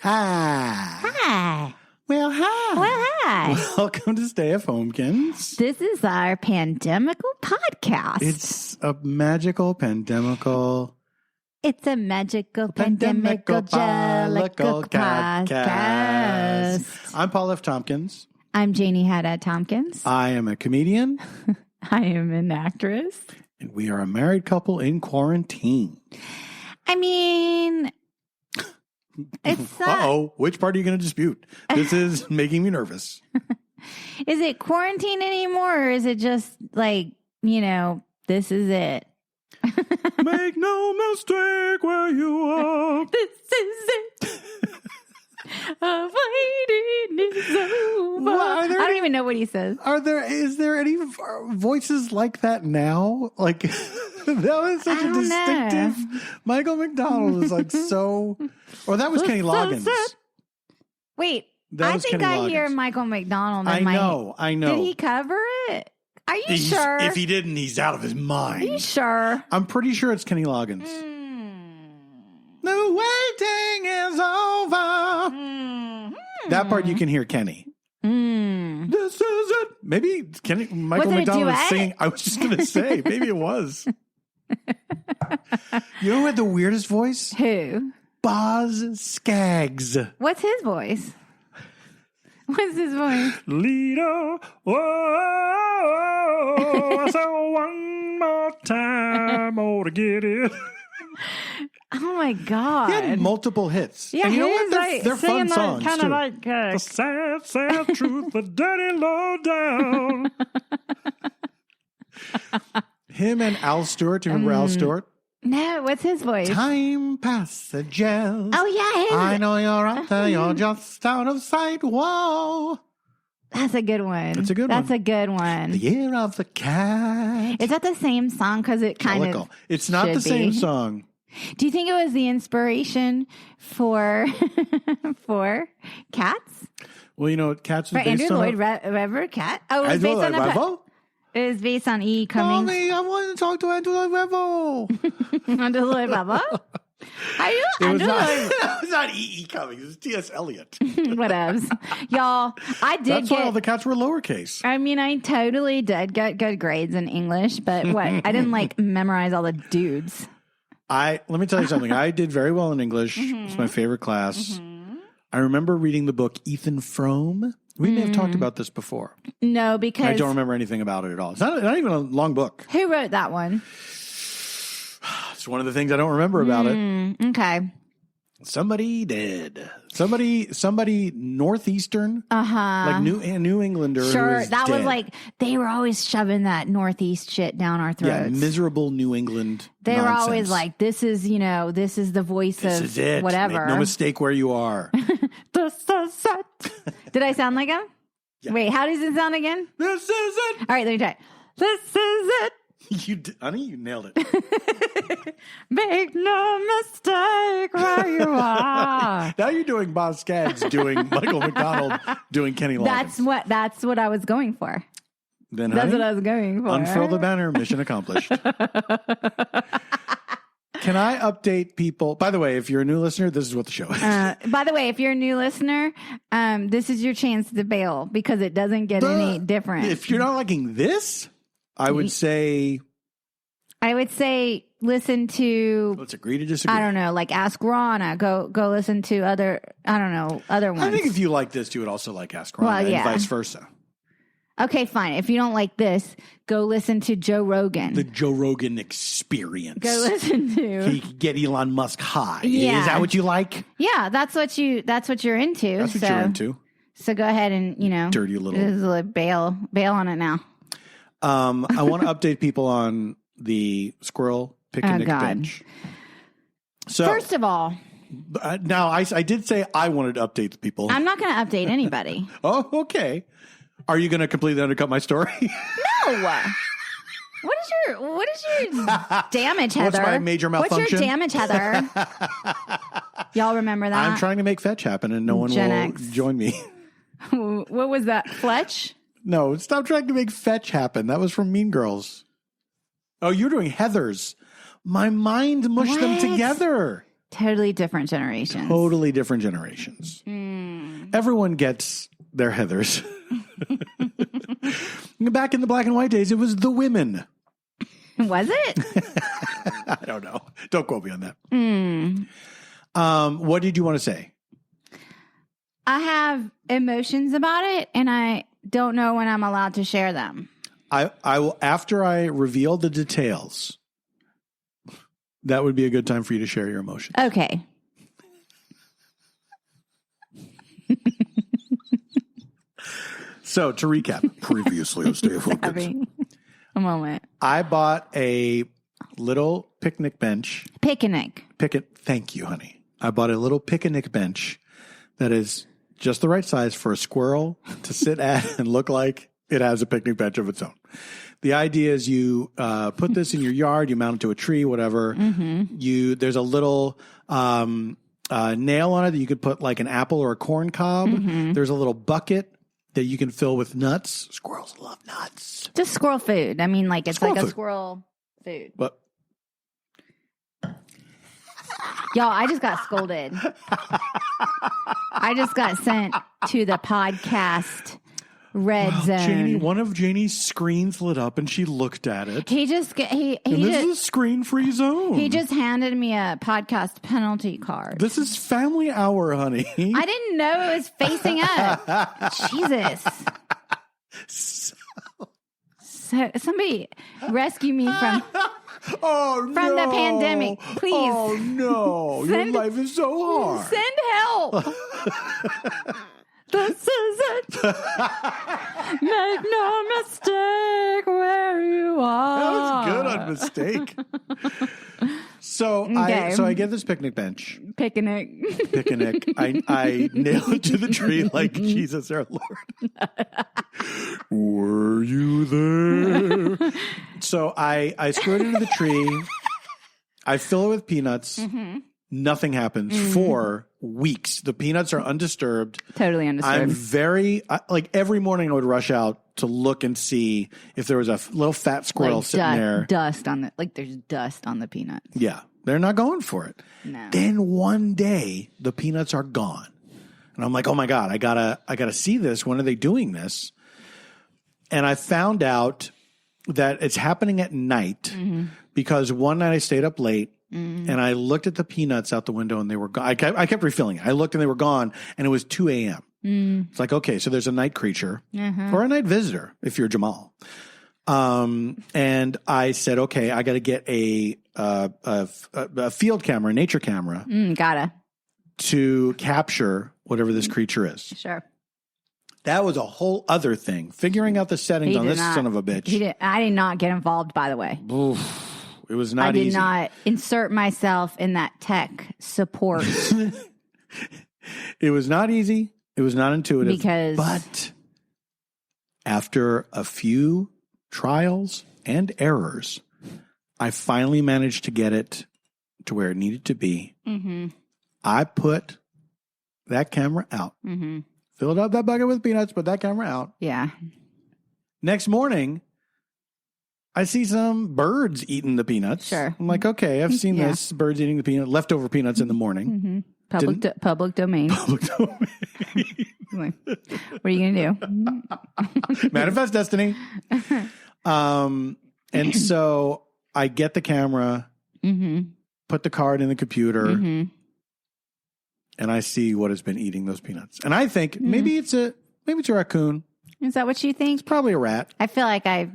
Hi. Hi. Well, hi. Well, hi. Welcome to Stayfhomekins. This is our pandemical podcast. It's a magical pandemical. It's a magical pandemical jellicle podcast. I'm Paul F. Tompkins. I'm Janie Haddad Tompkins. I am a comedian. I am an actress. And we are a married couple in quarantine. I mean, it's not... Uh-oh. Which part are you going to dispute? This is making me nervous. Is it quarantine anymore, or is it just like, this is it? Make no mistake where you are. This is it. Waiting is over. Well, I don't even know what he says. Is there any voices like that now? Like, that was such a distinctive. Michael McDonald was like so. Or that was Kenny Loggins. Wait, I think I hear Michael McDonald in my head. I know. Did he cover it? Are you sure? If he didn't, he's out of his mind. Are you sure? I'm pretty sure it's Kenny Loggins. The waiting is over. That part you can hear Kenny. This is it. Maybe Michael McDonald was singing. I was just going to say, maybe it was. You know who had the weirdest voice? Who? Boz Scaggs. What's his voice? What's his voice? Leader, whoa, so one more time, oh, to get it. Oh my God. He had multiple hits. Yeah, and you know what? They're fun songs, kind too. of like, the sad, sad truth, the dirty low down. Him and Al Stewart. Do you remember Al Stewart? No, what's his voice? Time passages. Oh, yeah. I know you're out there. You're just out of sight. Whoa. That's a good one. That's a good one. That's a good one. The Year of the Cat. Is that the same song? Because it kind of It's not the same song. Do you think it was the inspiration for Cats? Well, you know, Cats was for based Andrew on... Lloyd Webber, Cat? Oh, it was based on it was based on E. Cummings. Mommy, I want to talk to Andrew Lloyd Webber. Andrew Lloyd Webber? Are you Andrew Lloyd? It was not E. Cummings. It was T.S. Eliot. Whatevs. Y'all, That's why all the cats were lowercase. I mean, I totally did get good grades in English, but I didn't memorize all the dudes. Let me tell you something. I did very well in English. It's my favorite class. I remember reading the book Ethan Frome. We may have talked about this before. No, because I don't remember anything about it at all. It's not even a long book. Who wrote that one? It's one of the things I don't remember about it. Okay. Somebody did. Somebody northeastern, like New Englander. Sure, that dead. was like they were always shoving that northeast shit down our throats. Yeah, miserable New England. They nonsense. were always like, "This is the voice this of is it. whatever." Make no mistake where you are. This is it. Did I sound like him? Yeah. Wait, how does it sound again? This is it. All right, let me try. This is it. Honey, you nailed it. Make no mistake where you are. Now you're doing Bob Scaggs, doing Michael McDonald, doing Kenny Loggins. That's what I was going for. Then, that's honey, what I was going for. Unfurl the banner. Mission accomplished. Can I update people? By the way, if you're a new listener, this is what the show is. By the way, if you're a new listener, this is your chance to bail because it doesn't get any different. If you're not liking this, I would say listen to. Let's agree to disagree. I don't know, like Ask Rana. Go listen to other ones. I think if you like this, you would also like Ask Rana and vice versa. Okay, fine. If you don't like this, go listen to Joe Rogan. The Joe Rogan Experience. Go listen to. He could get Elon Musk high. Yeah. Is that what you like? Yeah, that's what you're into. That's what you're into. So go ahead and dirty little bail on it now. I want to update people on the squirrel picnic bench. So first of all, now I did say I wanted to update the people. I'm not going to update anybody. Oh, okay. Are you going to completely undercut my story? No. What is your damage, Heather? What's my major malfunction? What's your damage, Heather? Y'all remember that? I'm trying to make fetch happen and no one will join me. What was that? Fletch? No, stop trying to make fetch happen. That was from Mean Girls. Oh, you're doing Heather's. My mind mushed them together. Totally different generations. Totally different generations. Everyone gets their Heathers. Back in the black and white days, it was the women. Was it? I don't know. Don't quote me on that. What did you want to say? I have emotions about it, and I don't know when I'm allowed to share them. I will, after I reveal the details, that would be a good time for you to share your emotions. Okay. So, to recap, previously on Stay at Home Kids. A moment. I bought a little picnic bench. Picnic. Thank you, honey. I bought a little picnic bench that is just the right size for a squirrel to sit at and look like it has a picnic bench of its own. The idea is you put this in your yard, you mount it to a tree, whatever. There's a little nail on it that you could put like an apple or a corn cob. There's a little bucket that you can fill with nuts. Squirrels love nuts. Just squirrel food. I mean, like it's squirrel like a squirrel food. But y'all, I just got scolded. I just got sent to the podcast red zone. Janie, one of Janie's screens lit up and she looked at it. This is a screen-free zone. He just handed me a podcast penalty card. This is family hour, honey. I didn't know it was facing up. Jesus. So somebody rescue me from the pandemic, please. Oh no, your life is so hard. Send help. This is it. Make no mistake where you are. That was good on mistake. So I get this picnic bench. Picnic. I nail it to the tree like Jesus our Lord. Were you there? So I screw it into the tree. I fill it with peanuts. Nothing happens for weeks. The peanuts are undisturbed. Totally undisturbed. I'm every morning I would rush out to look and see if there was a little fat squirrel sitting there. There's dust on the peanuts. Yeah. They're not going for it. No. Then one day the peanuts are gone. And I'm like, oh my God, I gotta see this. When are they doing this? And I found out that it's happening at night because one night I stayed up late. And I looked at the peanuts out the window and they were gone. I kept refilling it. I looked and they were gone and it was 2 a.m. It's like, okay, so there's a night creature or a night visitor if you're Jamal. And I said, okay, I got to get a field camera, a nature camera. To capture whatever this creature is. Sure. That was a whole other thing. Figuring out the settings on this son of a bitch. I did not get involved, by the way. Oof. It was not easy. I did not insert myself in that tech support. It was not easy. It was not intuitive. But after a few trials and errors, I finally managed to get it to where it needed to be. I put that camera out. Filled up that bucket with peanuts, put that camera out. Yeah. Next morning, I see some birds eating the peanuts. Sure. I'm like, okay, I've seen this. Birds eating the peanut, leftover peanuts in the morning. Public domain. Public domain. What are you going to do? Manifest destiny. And so I get the camera, put the card in the computer, and I see what has been eating those peanuts. And I think maybe it's a raccoon. Is that what you think? It's probably a rat. I feel like I've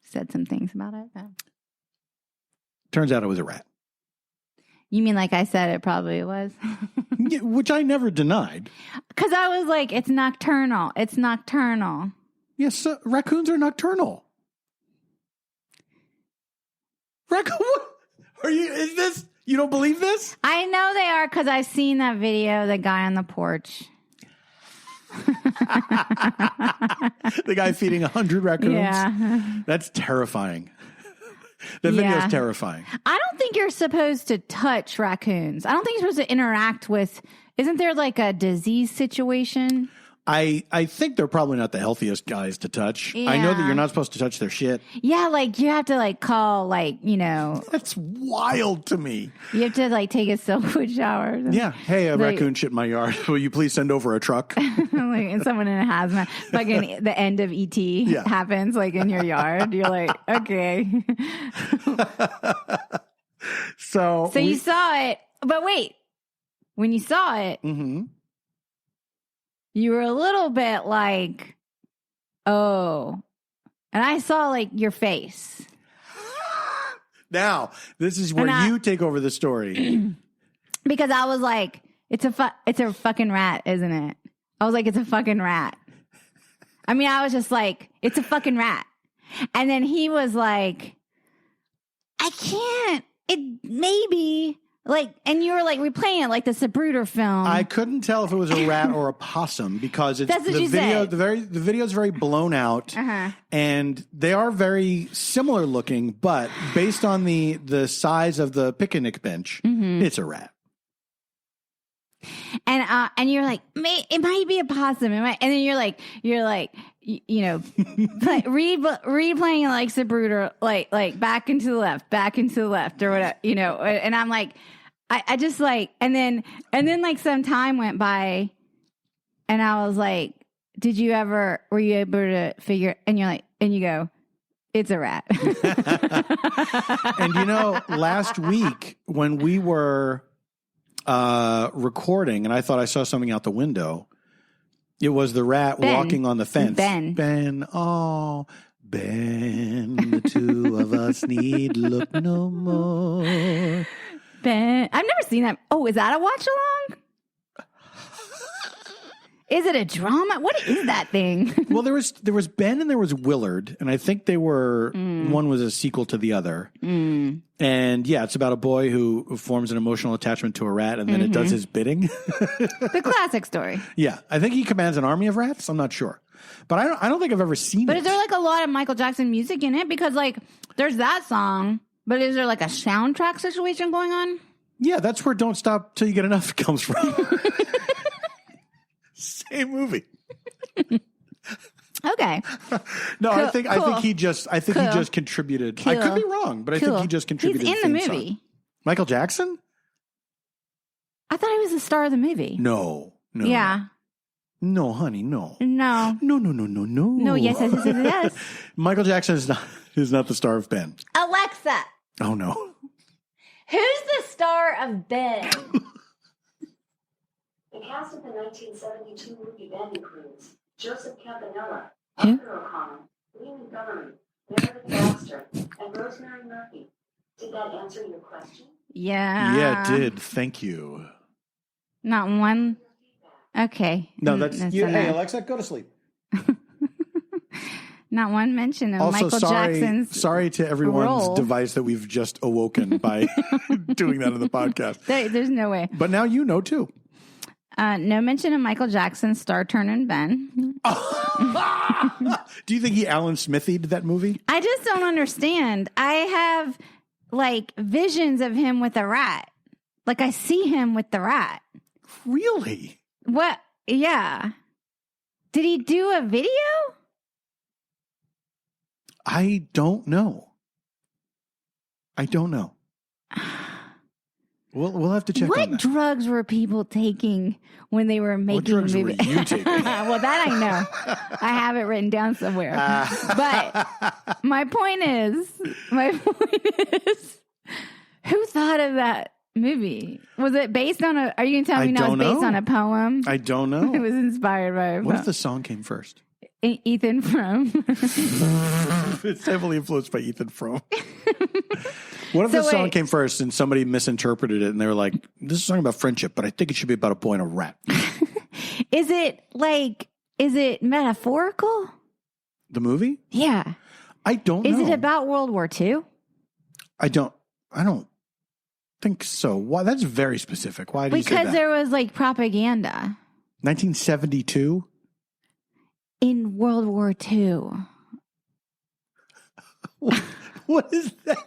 said some things about it. But... Turns out it was a rat. You mean like I said it probably was? Yeah, which I never denied. Because I was like, it's nocturnal. It's nocturnal. Yes, raccoons are nocturnal. Raccoon? Is this, you don't believe this? I know they are because I've seen that video, the guy on the porch. The guy feeding 100 raccoons? Yeah. That's terrifying. The video is terrifying. I don't think you're supposed to touch raccoons. I don't think you're supposed to interact with... Isn't there like a disease situation? I think they're probably not the healthiest guys to touch. Yeah. I know that you're not supposed to touch their shit. Yeah, like you have to like call like, you know. That's wild to me. You have to like take a silkwood shower. Yeah. Hey, a raccoon shit in my yard. Will you please send over a truck? Like, and someone in a hazmat. Fucking the end of E.T. happens like in your yard. You're like, okay. So you saw it. But wait. When you saw it. Mm-hmm. You were a little bit like, oh. And I saw like your face. Now, this is where you take over the story. Because I was like, it's a fucking rat, isn't it? I was like, it's a fucking rat. I mean, I was just like, it's a fucking rat. And then he was like, I can't. It maybe. Like, and you were like replaying it like the Sabruder film. I couldn't tell if it was a rat or a possum because it's That's what you said. The video is very blown out, and they are very similar looking, but based on the size of the picnic bench, it's a rat. And you're like, it might be a possum. And then you're like, you know, replaying like Sabruder, like back and to the left, or whatever, you know. And I'm like, I just like, and then like some time went by, and I was like, were you able to figure? And you're like, and you go, it's a rat. And you know, last week when we were recording, and I thought I saw something out the window. It was the rat walking on the fence. Ben, the two of us need look no more. Ben, I've never seen that. Oh, is that a watch along? Is it a drama? What is that thing? Well, there was Ben and there was Willard, and I think they were one was a sequel to the other. And yeah, it's about a boy who forms an emotional attachment to a rat, and then it does his bidding. The classic story. Yeah, I think he commands an army of rats. I'm not sure, but I don't think I've ever seen it. But is there like a lot of Michael Jackson music in it? Because like there's that song, but is there like a soundtrack situation going on? Yeah, that's where "Don't Stop Till You Get Enough" comes from. Same movie. Okay. No, cool. I think he just contributed. Cool. I could be wrong, but I think he just contributed. He's in the movie. Song. Michael Jackson? I thought he was the star of the movie. No. Yeah. No, honey, no. No. No. No, yes. Michael Jackson is not the star of Ben. Alexa. Oh no. Who's the star of Ben? The cast of the 1972 movie Ben includes Joseph Campanella, Arthur O'Connor, Lee Montgomery, Meredith Baxter, and Rosemary Murphy. Did that answer your question? Yeah. Yeah, it did. Thank you. Not one. Okay. No, that's you. Hey, Alexa, go to sleep. Not one mention of also, Michael Jackson's. Sorry to everyone's role. device that we've just awoken by doing that in the podcast. There's no way. But now you know too. No mention of Michael Jackson's star turn in Ben. Do you think he Alan Smithied that movie? I just don't understand. I have like visions of him with a rat. Like I see him with the rat. Really? What? Yeah. Did he do a video? I don't know. We'll have to check on that. What drugs were people taking when they were making movies? What drugs were you taking? Well, that I know. I have it written down somewhere. But my point is, who thought of that movie? Was it based on a? Are you going to tell me now it's based on a poem? I don't know. It was inspired by a poem. What if the song came first? Ethan Frome. It's heavily influenced by Ethan Frome. What if the song came first and somebody misinterpreted it and they were like, this is a song about friendship, but I think it should be about a boy and a rat. Is it metaphorical? The movie? Yeah. I don't know. Is it about World War II? I don't think so. Why? That's very specific. Why do you say that? Because there was like propaganda. 1972? In World War II. What is that?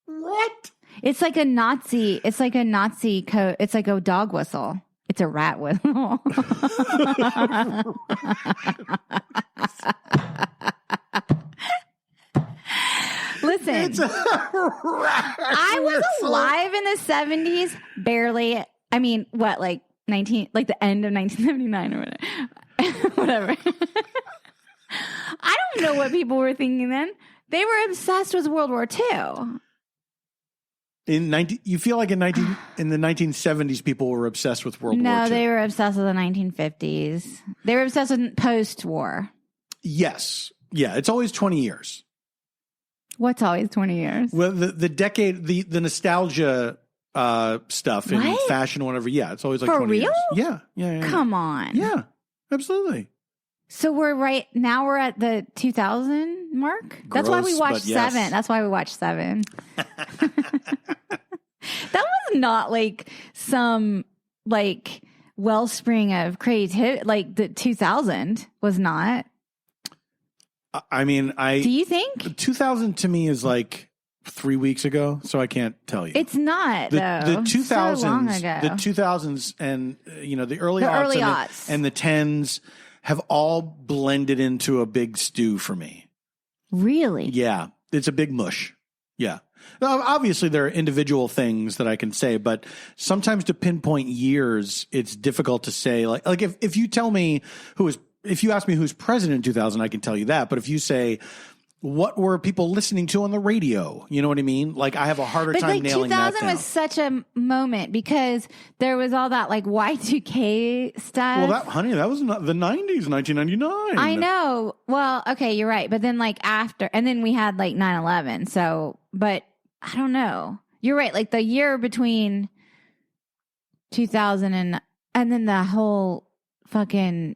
What? It's like a Nazi code. It's like a dog whistle. It's a rat whistle. Listen, It's a rat I was whistle. alive in the 70s, barely. I mean, what, like the end of 1979 or whatever. Whatever. I don't know what people were thinking then. They were obsessed with World War II. You feel like in the 1970s, people were obsessed with World War II. No, they were obsessed with the 1950s. They were obsessed with post-war. Yes. Yeah, it's always 20 years. What's always 20 years? Well, the decade, the nostalgia stuff in What? fashion or whatever. Yeah, it's always like For 20 real? years. Yeah. Come on. Yeah, absolutely. So we're at the 2000 mark. That's why we Gross, watched but yes. 7. That's why we watched 7. That was not like some like wellspring of creativity. Like the 2000 was not. I mean, Do you think? 2000 to me is like 3 weeks ago, so I can't tell you. It's not the though. 2000s, so long ago. the 2000s, and the early The aughts, early and, aughts. and the 10s have all blended into a big stew for me. Really? Yeah, it's a big mush. Yeah. Now, obviously, there are individual things that I can say, but sometimes to pinpoint years, it's difficult to say. Like if you tell me if you ask me who's president in 2000, I can tell you that. But if you say, what were people listening to on the radio? You know what I mean? Like I have a harder time nailing that down. 2000 was such a moment because there was all that like Y2K stuff. Well, that was not the 90s, 1999. I know. Well, okay, you're right. But then like after, and then we had like 9/11. So, but I don't know. You're right. Like the year between 2000 and then the whole fucking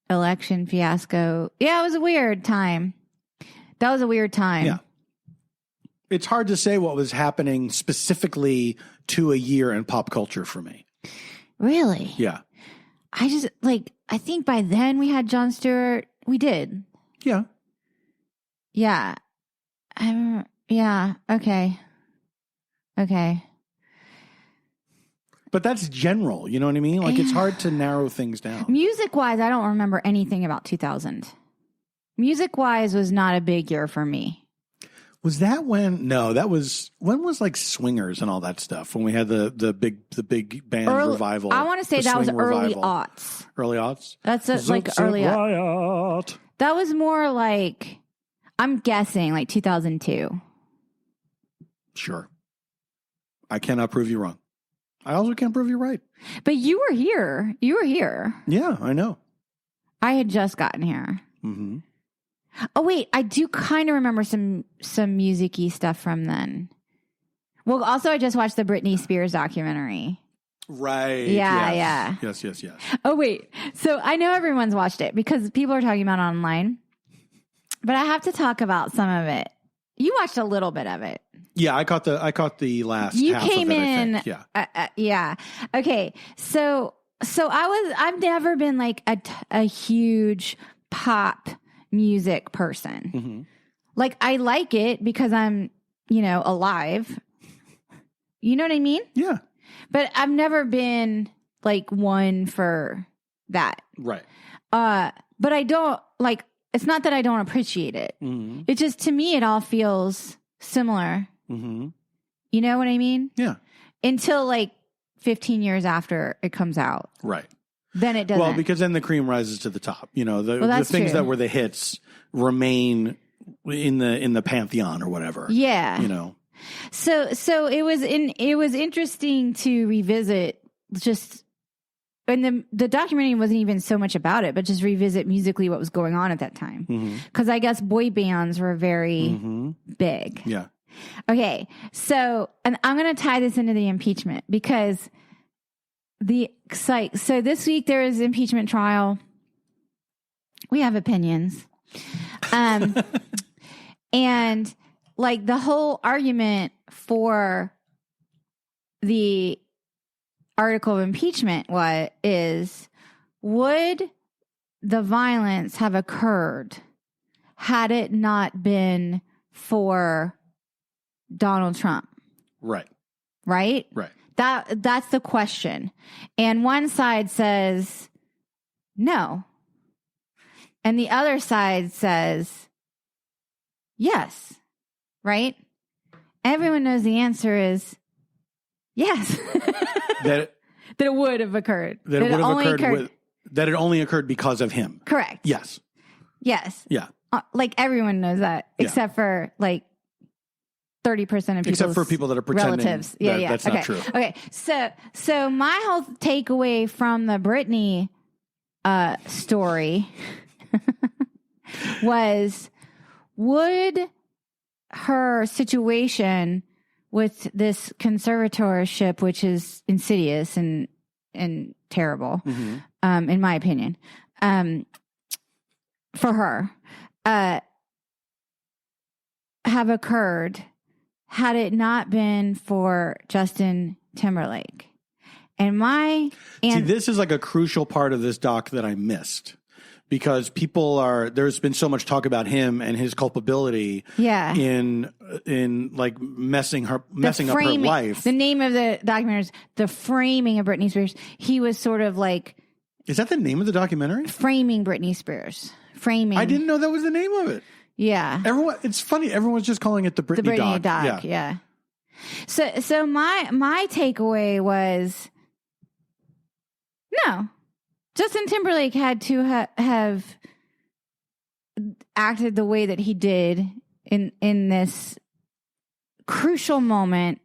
election fiasco. Yeah, it was a weird time. That was a weird time. Yeah. It's hard to say what was happening specifically to a year in pop culture for me. Really? Yeah. I think by then we had Jon Stewart. We did. Yeah. Yeah. Yeah. Okay. But that's general. You know what I mean? Like it's hard to narrow things down. Music wise, I don't remember anything about 2000. Music wise was not a big year for me. Was that when? No, when was like Swingers and all that stuff? When we had the big band revival. I want to say that was early aughts. Early aughts. That's like early aughts. That was more like, I'm guessing like 2002. Sure. I cannot prove you wrong. I also can't prove you right. But you were here. Yeah, I know. I had just gotten here. Mm-hmm. Oh wait, I do kind of remember some music-y stuff from then. Well, also I just watched the Britney Spears documentary. Right. Yeah. Yes. Oh wait, so I know everyone's watched it because people are talking about it online. But I have to talk about some of it. You watched a little bit of it. Yeah, I caught the last. You half came of it, in. I think. Yeah. Yeah. Okay. So I've never been like a huge pop music person. Mm-hmm. Like I like it because I'm, alive. You know what I mean? Yeah. But I've never been like one for that. Right. But I don't like, it's not that I don't appreciate it. Mm-hmm. It just, to me, it all feels similar. Mm-hmm. You know what I mean? Yeah. Until like 15 years after it comes out. Right. Then it doesn't. Well, because then the cream rises to the top. The things true. that were the hits remain in the pantheon or whatever. Yeah. So it was interesting to revisit just, and the documentary wasn't even so much about it, but just revisit musically what was going on at that time. Because I guess boy bands were very big. Yeah. Okay. So, and I'm going to tie this into the impeachment because so this week there is impeachment trial. We have opinions. And like the whole argument for the article of impeachment would the violence have occurred had it not been for Donald Trump? Right. Right? Right. That's the question. And one side says no. And the other side says yes. Right? Everyone knows the answer is yes. that it would have occurred. That it would have occurred that it only occurred because of him. Correct. Yes. Yes. Yeah. Like everyone knows that, except for like 30% of people. Except for people that are pretending relatives. Yeah. That's not true. Okay. So my whole takeaway from the Britney story was, would her situation with this conservatorship, which is insidious and terrible, in my opinion, for her, have occurred had it not been for Justin Timberlake. See, this is like a crucial part of this doc that I missed. Because there's been so much talk about him and his culpability in like messing up her life. The name of the documentary is The Framing of Britney Spears. He was sort of like... Is that the name of the documentary? Framing Britney Spears. Framing. I didn't know that was the name of it. Yeah. It's funny. Everyone's just calling it the Britney doc. Yeah. So my takeaway was, no. Justin Timberlake had to have acted the way that he did in this crucial moment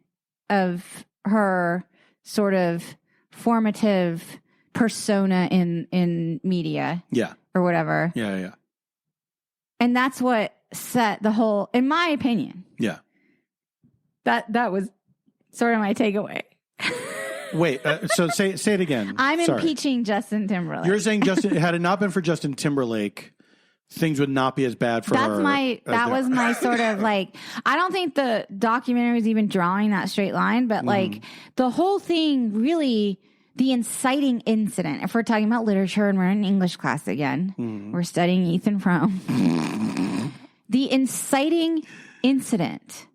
of her sort of formative persona in media. Yeah. Or whatever. Yeah. And that's what set the whole, in my opinion. Yeah. That was sort of my takeaway. Wait, so say it again. I'm impeaching Justin Timberlake. You're saying had it not been for Justin Timberlake, things would not be as bad for her. That was my sort of like, I don't think the documentary was even drawing that straight line, but like the whole thing really, the inciting incident, if we're talking about literature and we're in English class again, we're studying Ethan Frome. The inciting incident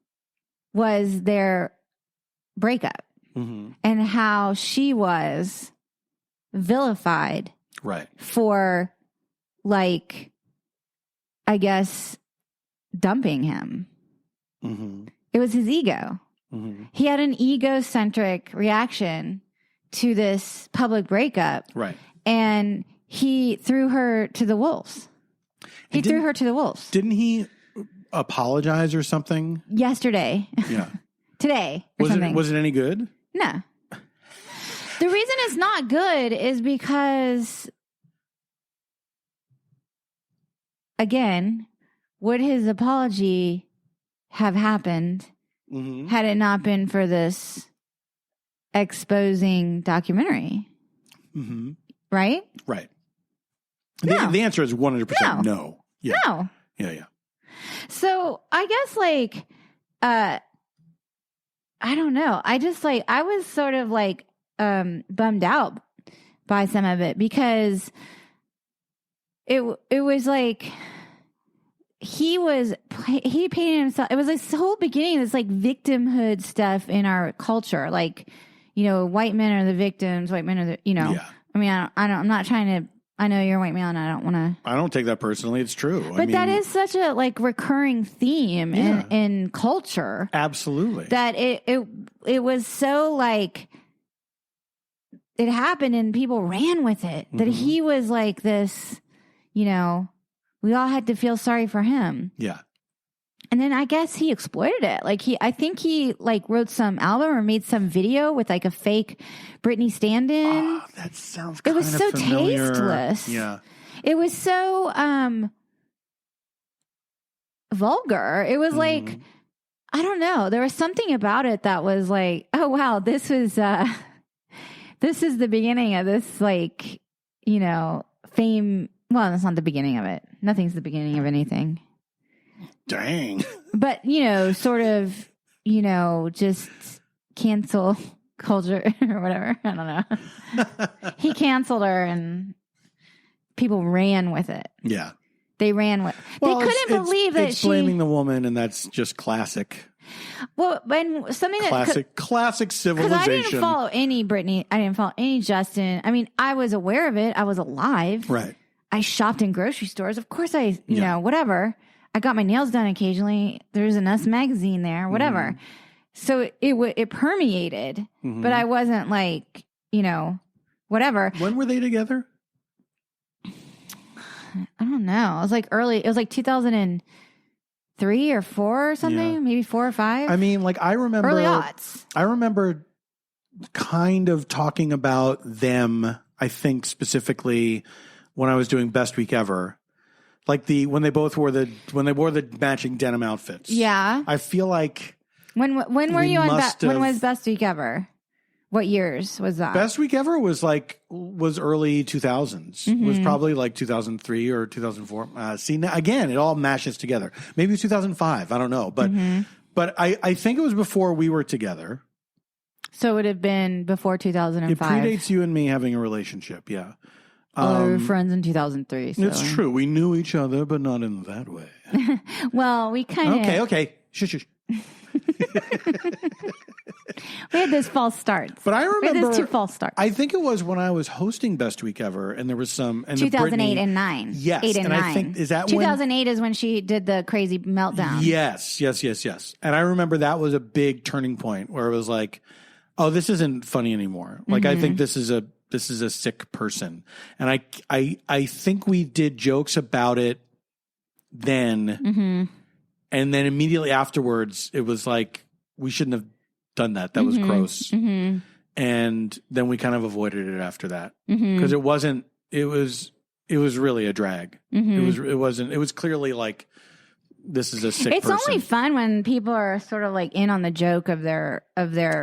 was their breakup. And how she was vilified for, like, I guess, dumping him. It was his ego. He had an egocentric reaction to this public breakup. Right. And he threw her to the wolves. Didn't he apologize or something? Yesterday. Yeah. Today or something. Was it any good? No. The reason it's not good is because, again, would his apology have happened had it not been for this exposing documentary? Right? Right. No. The answer is 100% no. Yeah. No. Yeah. So I guess like, I don't know. I just like, I was sort of like bummed out by some of it because it was like he painted himself. It was like the whole beginning of this like victimhood stuff in our culture. Like, you know, white men are the victims, white men are the, you know, I mean, I'm not trying to, I know you're a white male and I don't want to. I don't take that personally. It's true. But that is such a like recurring theme in culture. Absolutely. That it was so like it happened and people ran with it. That he was like this, you know, we all had to feel sorry for him. Yeah. And then I guess he exploited it. Like I think he like wrote some album or made some video with like a fake Britney stand-in. Oh, that sounds kind of familiar. It was so tasteless. Yeah. It was so vulgar. It was like, I don't know. There was something about it that was like, oh wow, this is the beginning of this like, you know, fame. Well, that's not the beginning of it. Nothing's the beginning of anything. Dang. But, you know, sort of, you know, just cancel culture or whatever. I don't know. He canceled her and people ran with it. Yeah. They ran with Well, they couldn't believe that it's blaming the woman, and that's just classic. Well, when something classic civilization. Because I didn't follow any Britney. I didn't follow any Justin. I mean, I was aware of it. I was alive. Right. I shopped in grocery stores. Of course, you know, whatever. I got my nails done occasionally. There's an Us magazine there, whatever. Mm-hmm. So it permeated, but I wasn't like, you know, whatever. When were they together? I don't know. It was like early. It was like 2003 or 4 or something, maybe 4 or 5. I mean, like I remember early aughts. I remember kind of talking about them. I think specifically when I was doing Best Week Ever, like when they wore the matching denim outfits. Yeah, I feel like when were you on? When was Best Week Ever? What years was that? Best Week Ever was early 2000s. It was probably like 2003 or 2004. See, now, again, it all mashes together. Maybe 2005. I don't know. But I think it was before we were together. So it would have been before 2005. It predates you and me having a relationship. Yeah. Well, we were friends in 2003. So. It's true. We knew each other, but not in that way. Well, we kind of... Okay. Shush. We had those false starts. But I remember... We had those 2 false starts. I think it was when I was hosting Best Week Ever, and there was some... And 2008 and 9. Yes. 8 and 9. I think... Is that 2008 is when she did the crazy meltdown. Yes. And I remember that was a big turning point where it was like, oh, this isn't funny anymore. Like, I think this is a sick person. And I think we did jokes about it then. And then immediately afterwards, it was like, we shouldn't have done that. That was gross. And then we kind of avoided it after that because it was really a drag. It was clearly like, this is a sick person. It's only fun when people are sort of like in on the joke of their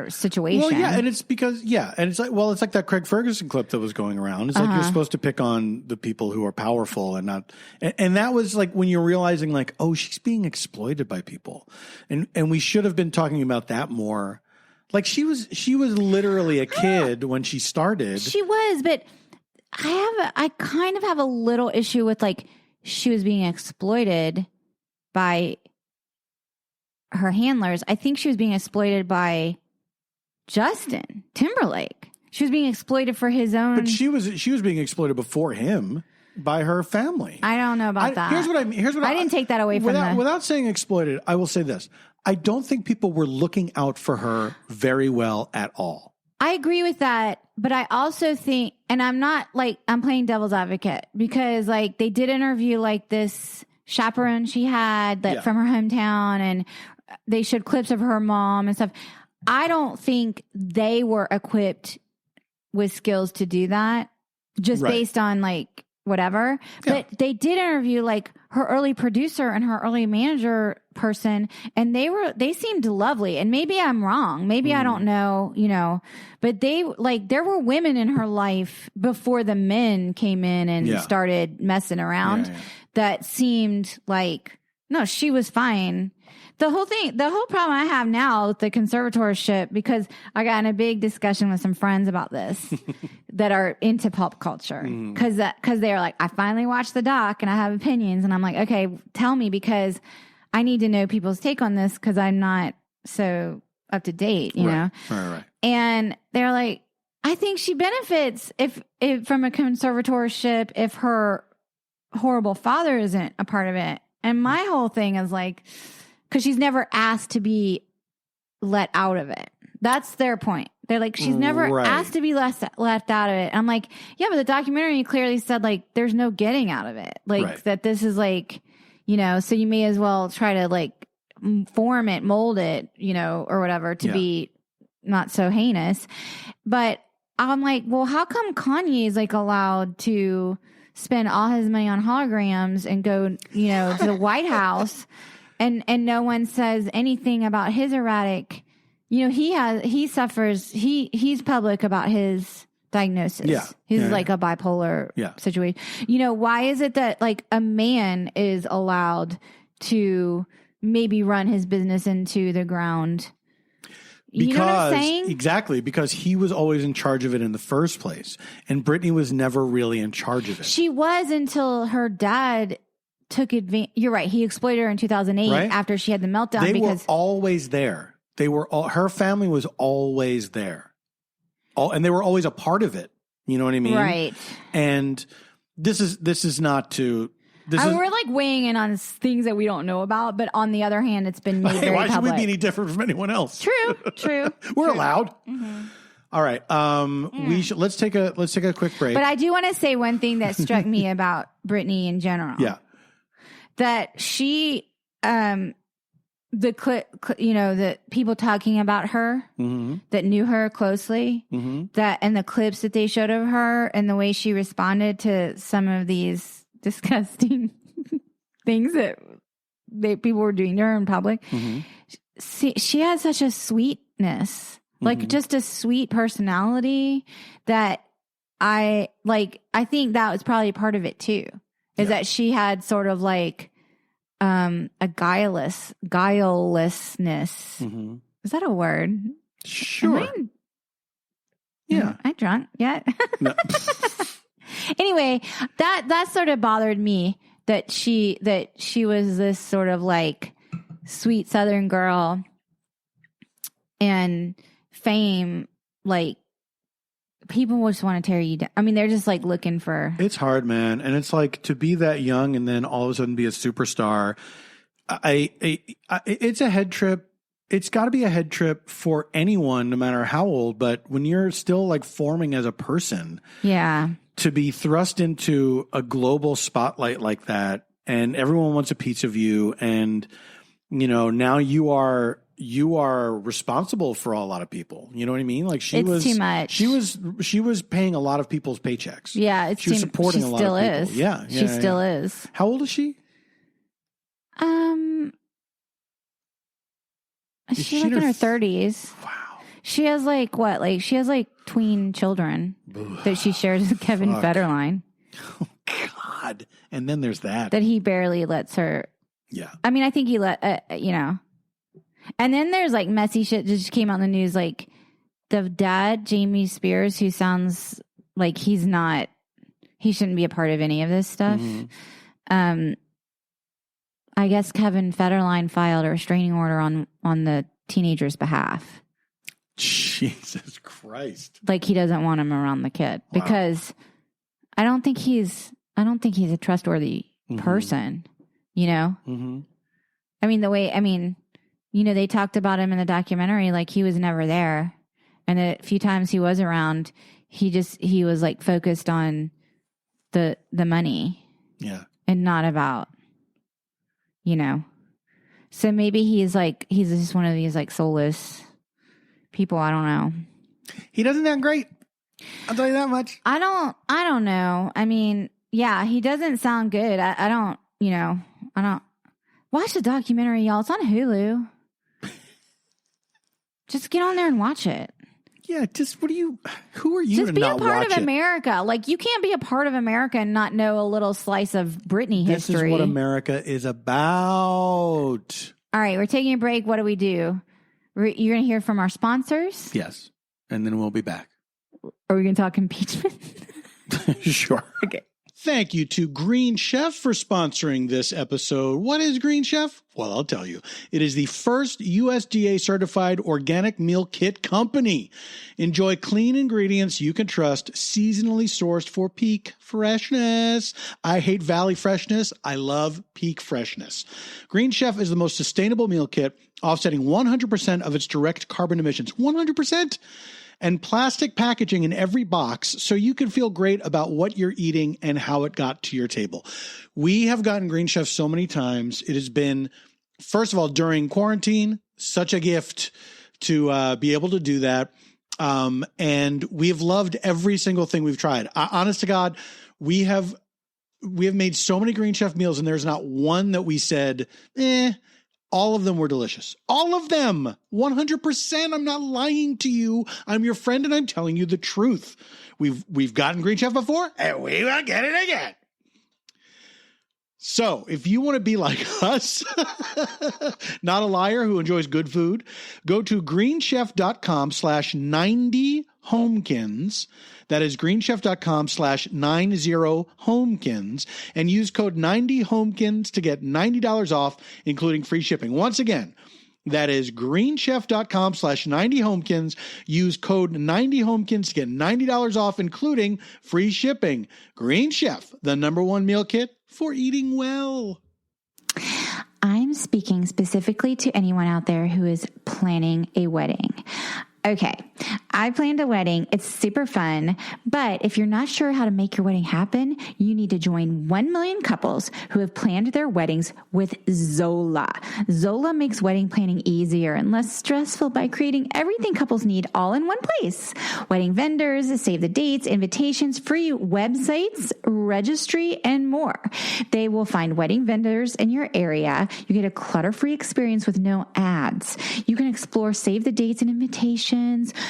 situation. Well, yeah, and it's because and it's like that Craig Ferguson clip that was going around. It's like you're supposed to pick on the people who are powerful and not. And that was like when you're realizing like, oh, she's being exploited by people, and we should have been talking about that more. Like she was literally a kid when she started. She was, but I kind of have a little issue with like she was being exploited by her handlers. I think she was being exploited by Justin Timberlake. She was being exploited for his own. But she was being exploited before him by her family. I don't know about that. Here's what I mean. I didn't take that away from without saying exploited. I will say this: I don't think people were looking out for her very well at all. I agree with that, but I also think, and I'm not like I'm playing devil's advocate because like they did interview like this chaperone she had from her hometown, and they showed clips of her mom and stuff. I don't think they were equipped with skills to do that just based on like whatever. But they did interview like her early producer and her early manager person, and they seemed lovely. And maybe I'm wrong. Maybe I don't know, you know, but there were women in her life before the men came in and started messing around that seemed like, no, she was fine. The whole problem I have now with the conservatorship, because I got in a big discussion with some friends about this that are into pop culture. Because they're like, I finally watched the doc and I have opinions. And I'm like, okay, tell me, because I need to know people's take on this because I'm not so up to date, you know? Right. And they're like, I think she benefits if from a conservatorship if her horrible father isn't a part of it. And my whole thing is like, because she's never asked to be let out of it. That's their point. They're like, she's never asked to be left out of it. I'm like, yeah, but the documentary clearly said like, there's no getting out of it. Like that this is like, you know, so you may as well try to like form it, mold it, you know, or whatever to be not so heinous. But I'm like, well, how come Kanye is like allowed to spend all his money on holograms and go, you know, to the White House and no one says anything about his erratic, you know, he's public about his diagnosis. Yeah. He's like a bipolar situation. You know, why is it that like a man is allowed to maybe run his business into the ground? You know what I'm saying? Exactly, because he was always in charge of it in the first place. And Britney was never really in charge of it. She was until her dad took advantage. You're right. He exploited her in 2008 Right? after she had the meltdown. They because were always there. Her family was always there. And they were always a part of it. You know what I mean? Right. And this is not to... we're like weighing in on things that we don't know about, but on the other hand, it's been made very why should public. we be any different from anyone else? True. We're allowed. Mm-hmm. All right. Let's take a quick break. But I do want to say one thing that struck me about Britney in general. Yeah. That she, the people talking about her mm-hmm. that knew her closely, mm-hmm. that and the clips that they showed of her and the way she responded to some of these disgusting things that people were doing to her in public. Mm-hmm. She has such a sweetness, like mm-hmm. just a sweet personality that I think that was probably part of it too, is that she had sort of like a guilelessness. Mm-hmm. Is that a word? Sure. Am I drunk yet? No. Anyway, that sort of bothered me that she was this sort of like sweet Southern girl, and fame, like people just want to tear you down. I mean, they're just like looking for. It's hard, man, and it's like to be that young and then all of a sudden be a superstar. It's a head trip. It's got to be a head trip for anyone, no matter how old. But when you're still like forming as a person, yeah. To be thrust into a global spotlight like that, and everyone wants a piece of you, and now you are responsible for a lot of people. You know what I mean? Like it's too much. She was paying a lot of people's paychecks. Yeah, she was supporting a lot of people. Is. Yeah, she still is. How old is she? She's like in her 30s. Wow. She has like what? Like she has like tween children that she shares with Kevin Federline. Oh God! And then there's that he barely lets her. Yeah. I mean, I think he let And then there's like messy shit that just came out in the news, like the dad, Jamie Spears, who sounds like he shouldn't be a part of any of this stuff. Mm-hmm. I guess Kevin Federline filed a restraining order on the teenager's behalf. Jesus Christ. Like he doesn't want him around the kid because I don't think he's a trustworthy person, Mm-hmm. I mean, they talked about him in the documentary, like he was never there. And a few times he was around, he was like focused on the money. Yeah. And not about, so maybe he's just one of these like soulless people. I don't know. He doesn't sound great. I'll tell you that much. I don't know. I mean, yeah, he doesn't sound good. I don't watch the documentary, y'all. It's on Hulu. Just get on there and watch it. Yeah, who are you just to be not a part watch of it? America. Like you can't be a part of America and not know a little slice of Britney history. This is what America is about. All right, we're taking a break. What do we do? You're going to hear from our sponsors? Yes. And then we'll be back. Are we going to talk impeachment? Sure. Okay. Thank you to Green Chef for sponsoring this episode. What is Green Chef? Well, I'll tell you. It is the first USDA certified organic meal kit company. Enjoy clean ingredients you can trust, seasonally sourced for peak freshness. I hate valley freshness. I love peak freshness. Green Chef is the most sustainable meal kit, offsetting 100% of its direct carbon emissions. 100%! And plastic packaging in every box so you can feel great about what you're eating and how it got to your table. We have gotten Green Chef so many times. It has been, first of all, during quarantine, such a gift to be able to do that. And we have loved every single thing we've tried. Honest to God, we have made so many Green Chef meals and there's not one that we said, all of them were delicious. All of them. 100%. I'm not lying to you. I'm your friend and I'm telling you the truth. We've gotten Green Chef before and we will get it again. So if you want to be like us, not a liar who enjoys good food, go to greenchef.com/90homekins. That is greenchef.com/90homekins and use code 90homekins to get $90 off, including free shipping. Once again, that is greenchef.com/90homekins. Use code 90homekins to get $90 off, including free shipping. Green Chef, the #1 meal kit for eating well. I'm speaking specifically to anyone out there who is planning a wedding. Okay, I planned a wedding. It's super fun, but if you're not sure how to make your wedding happen, you need to join 1 million couples who have planned their weddings with Zola. Zola makes wedding planning easier and less stressful by creating everything couples need all in one place. Wedding vendors, save the dates, invitations, free websites, registry, and more. They will find wedding vendors in your area. You get a clutter-free experience with no ads. You can explore save the dates and invitations,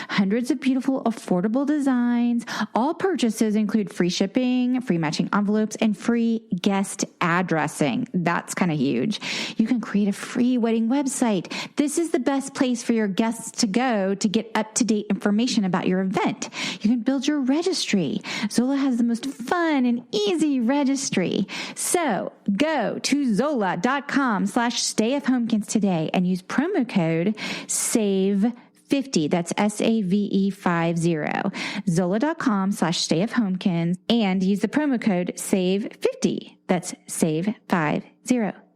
hundreds of beautiful, affordable designs. All purchases include free shipping, free matching envelopes, and free guest addressing. That's kind of huge. You can create a free wedding website. This is the best place for your guests to go to get up-to-date information about your event. You can build your registry. Zola has the most fun and easy registry. So go to zola.com/stayfhomekins today and use promo code SAVE50. That's SAVE50. Zola.com/stayfhomekins and use the promo code SAVE50. That's SAVE50.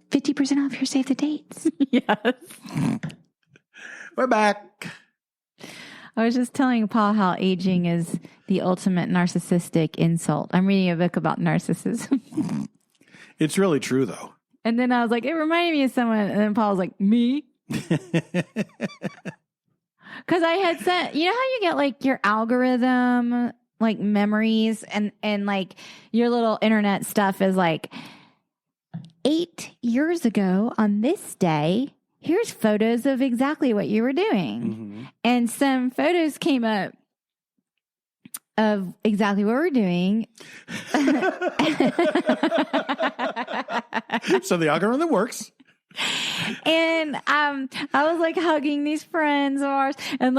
50% off your save the dates. Yes. We're back. I was just telling Paul how aging is the ultimate narcissistic insult. I'm reading a book about narcissism. It's really true, though. And then I was like, it reminded me of someone. And then Paul was like, me? Because I had sent, you know how you get like your algorithm, like memories and like your little internet stuff is like 8 years ago on this day, here's photos of exactly what you were doing. Mm-hmm. And some photos came up of exactly what we're doing. So the algorithm works. And I was like hugging these friends of ours and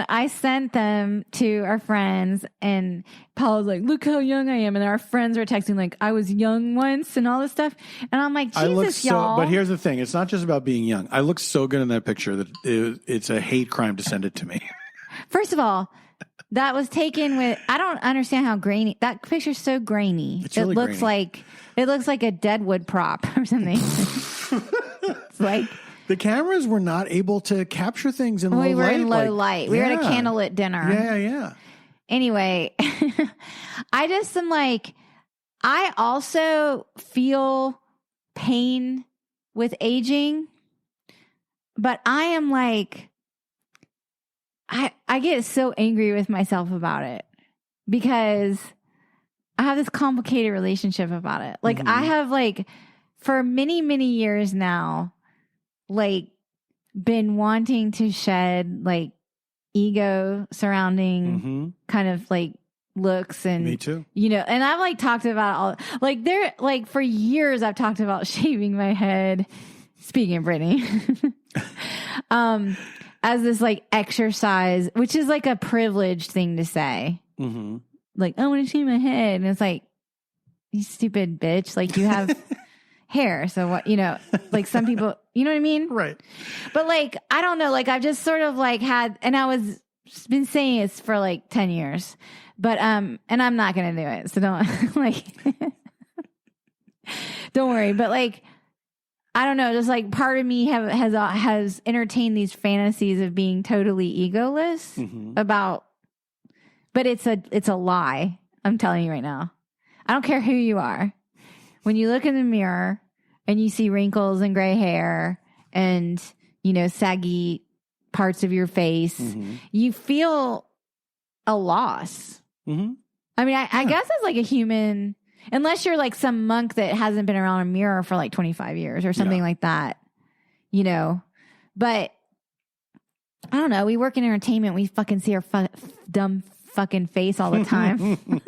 I sent them to our friends and Paul was like, look how young I am. And our friends were texting like, I was young once and all this stuff. And I'm like, Jesus, y'all. But here's the thing. It's not just about being young. I look so good in that picture that it's a hate crime to send it to me. First of all, that was taken with, I don't understand how grainy, that picture's so grainy. It's really looks grainy. It looks like a Deadwood prop or something. It's like the cameras were not able to capture things in low light. We were in low light. We were at a candlelit dinner. Yeah. Anyway, I just am like, I also feel pain with aging, but I am like, I get so angry with myself about it because I have this complicated relationship about it. Like I have like for many, many years now, like been wanting to shed like ego surrounding kind of like looks and me too. You know, and I've like talked about all like there like for years I've talked about shaving my head. Speaking of Brittany. As this like exercise, which is like a privileged thing to say. Mm-hmm. Like, I want to shave my head. And it's like, you stupid bitch. Like you have hair. So what, you know, like some people, you know what I mean? Right. But like, I don't know. Like I've just sort of like had, and I was been saying this for like 10 years, but, and I'm not going to do it. So don't like, don't worry. But like, I don't know, just like part of me has entertained these fantasies of being totally egoless about, but it's a lie. I'm telling you right now. I don't care who you are. When you look in the mirror and you see wrinkles and gray hair and, you know, saggy parts of your face, you feel a loss. I mean, I guess as like a human, unless you're like some monk that hasn't been around a mirror for like 25 years or something like that, you know. But I don't know. We work in entertainment. We fucking see our dumb fucking face all the time.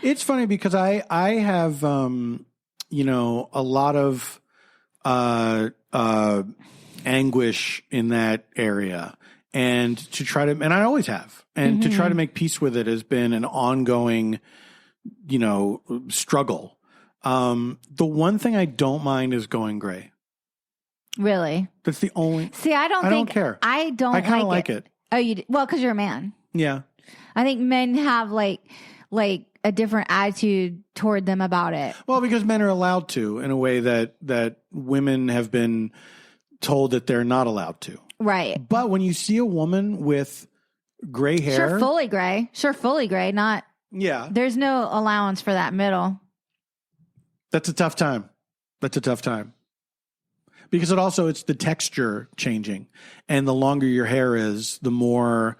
It's funny because I have, a lot of anguish in that area. And to try to, and I always have, and to try to make peace with it has been an ongoing, struggle. The one thing I don't mind is going gray. Really? That's the only. See, I don't care. I kind of like it. Oh, you do? Well, because you're a man. Yeah. I think men have like a different attitude toward them about it. Well, because men are allowed to in a way that women have been told that they're not allowed to. Right. But when you see a woman with gray hair. Sure, fully gray. Not. Yeah. There's no allowance for that middle. That's a tough time. Because it's the texture changing. And the longer your hair is, the more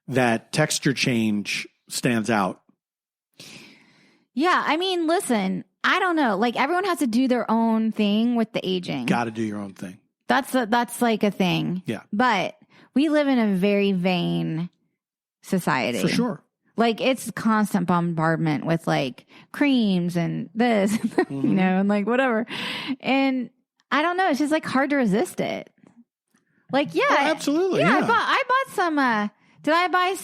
that texture change stands out. Yeah. I mean, listen, I don't know. Like everyone has to do their own thing with the aging. Got to do your own thing. That's like a thing. Yeah. But we live in a very vain society. For sure. Like it's constant bombardment with like creams and this, and like whatever. And I don't know. It's just like hard to resist it. Like, yeah. Oh, absolutely. Yeah. Yeah. I bought some, did I buy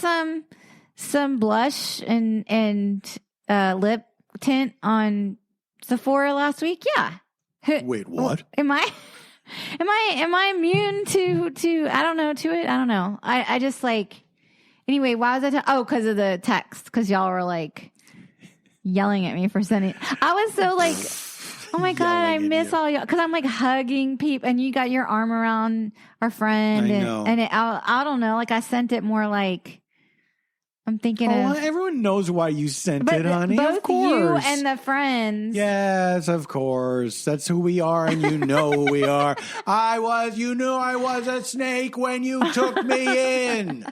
some blush and lip tint on Sephora last week? Yeah. Wait, what? Am I immune to I don't know, to it? I don't know. I just like, anyway, why was I because of the text, because y'all were like yelling at me for sending. I was so like, oh my God, I miss all y'all. Because I'm like hugging people and you got your arm around our friend. I know. And I don't know, like I sent it more like, I'm thinking of. Everyone knows why you sent it, honey. Both of course. you and the friends. Yes, of course. That's who we are, and you know who we are. You knew I was a snake when you took me in.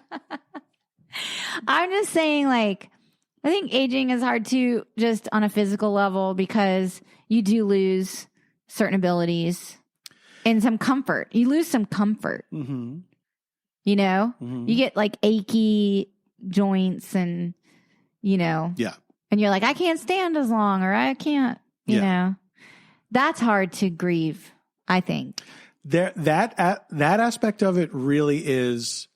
I'm just saying, like, I think aging is hard too, just on a physical level, because you do lose certain abilities and some comfort. You lose some comfort. Mm-hmm. You get like achy joints and, yeah. And you're like, I can't stand as long, or I can't, you know. That's hard to grieve, I think. That aspect of it really is.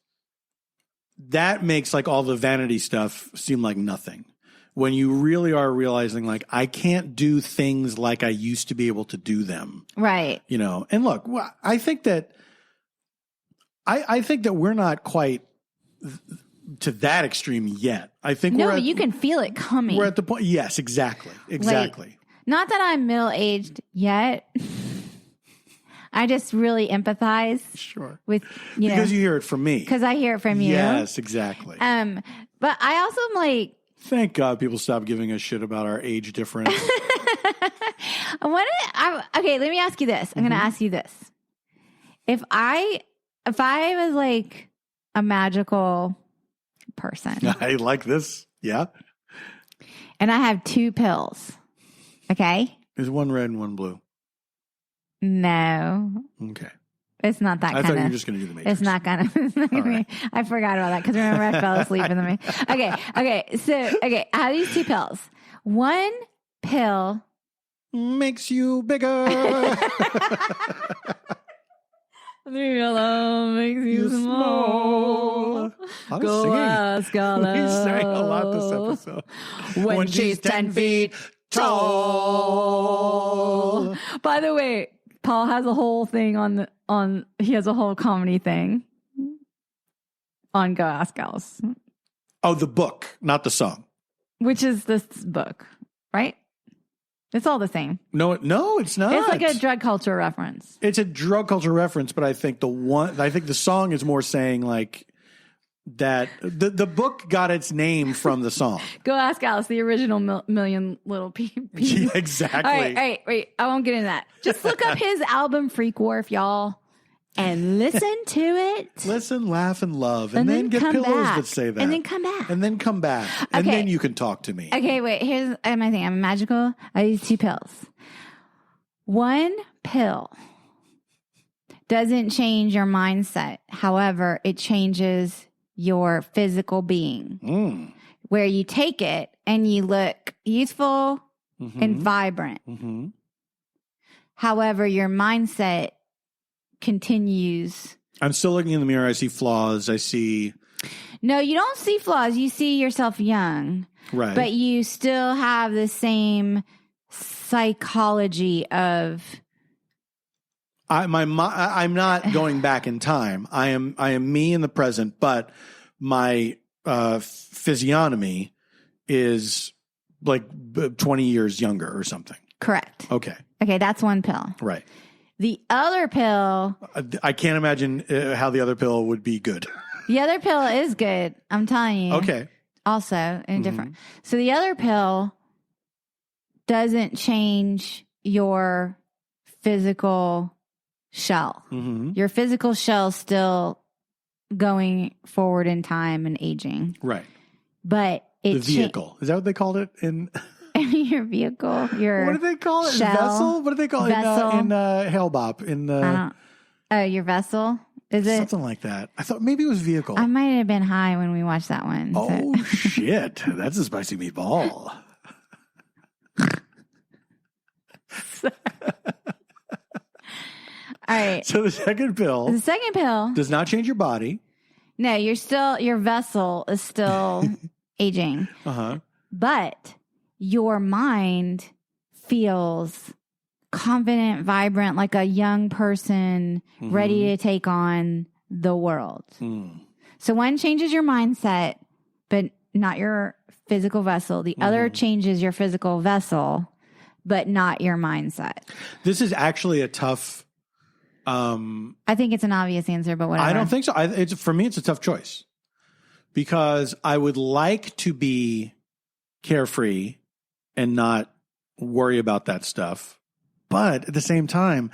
That makes like all the vanity stuff seem like nothing. When you really are realizing like, I can't do things like I used to be able to do them. Right. And look, I think that we're not quite to that extreme yet. I think you can feel it coming. We're at the point. Yes, exactly. Exactly. Not that I'm middle-aged yet. I just really empathize. Sure. With, because you hear it from me. Because I hear it from you. Yes, exactly. But I also am like, thank God people stop giving a shit about our age difference. Okay, let me ask you this. I'm going to ask you this. If I was like a magical person. I like this. Yeah. And I have 2 pills. Okay? There's one red and one blue. No. Okay. It's not that kind of. I thought you were just going to do the Matrix. It's not going to. Right. I forgot about that because remember I fell asleep in the Matrix. Okay. So, I have these 2 pills. One pill makes you bigger. Leave me alone, makes you small. Go ask Allah. We sang a lot this episode. When she's 10 feet tall. By the way, Paul has a whole thing he has a whole comedy thing on Go Ask Alice. Oh, the book, not the song. Which is this book, right? It's all the same. No, it's not. It's like a drug culture reference. It's a drug culture reference, but I think the song is more saying like that the book got its name from the song. Go Ask Alice, the original Million Little People. Yeah, exactly. All right, wait. I won't get into that. Just look up his album Freak Wharf, y'all, and listen to it. Listen, laugh, and love, and then get pillows that say that. And then come back. And then come back. And then you can talk to me. Okay, wait. Here's my thing. I'm magical. I use 2 pills. One pill doesn't change your mindset. However, it changes your physical being. Where you take it and you look youthful and vibrant. However, your mindset continues. I'm still looking in the mirror. I see flaws. I see. No, you don't see flaws. You see yourself young. Right. But you still have the same psychology of. I'm not going back in time. I am me in the present, but my physiognomy is like 20 years younger or something. Correct. Okay. Okay, that's one pill. Right. The other pill. I can't imagine how the other pill would be good. The other pill is good. I'm telling you. Okay. Also, in different. So the other pill doesn't change your physical shell. Mm-hmm. Your physical shell still going forward in time and aging. Right. But the vehicle. Is that what they called it in your vehicle? Your what do they call it? Shell, vessel? What do they call it in Hellbop? Your vessel? Is it something like that? I thought maybe it was vehicle. I might have been high when we watched that one. Oh shit. That's a spicy meatball. All right. So the second pill does not change your body. No, your vessel is still aging. Uh-huh. But your mind feels confident, vibrant, like a young person ready to take on the world. So one changes your mindset, but not your physical vessel. The other changes your physical vessel, but not your mindset. This is actually a tough... I think it's an obvious answer, but whatever. I don't think so. For me, it's a tough choice because I would like to be carefree and not worry about that stuff. But at the same time,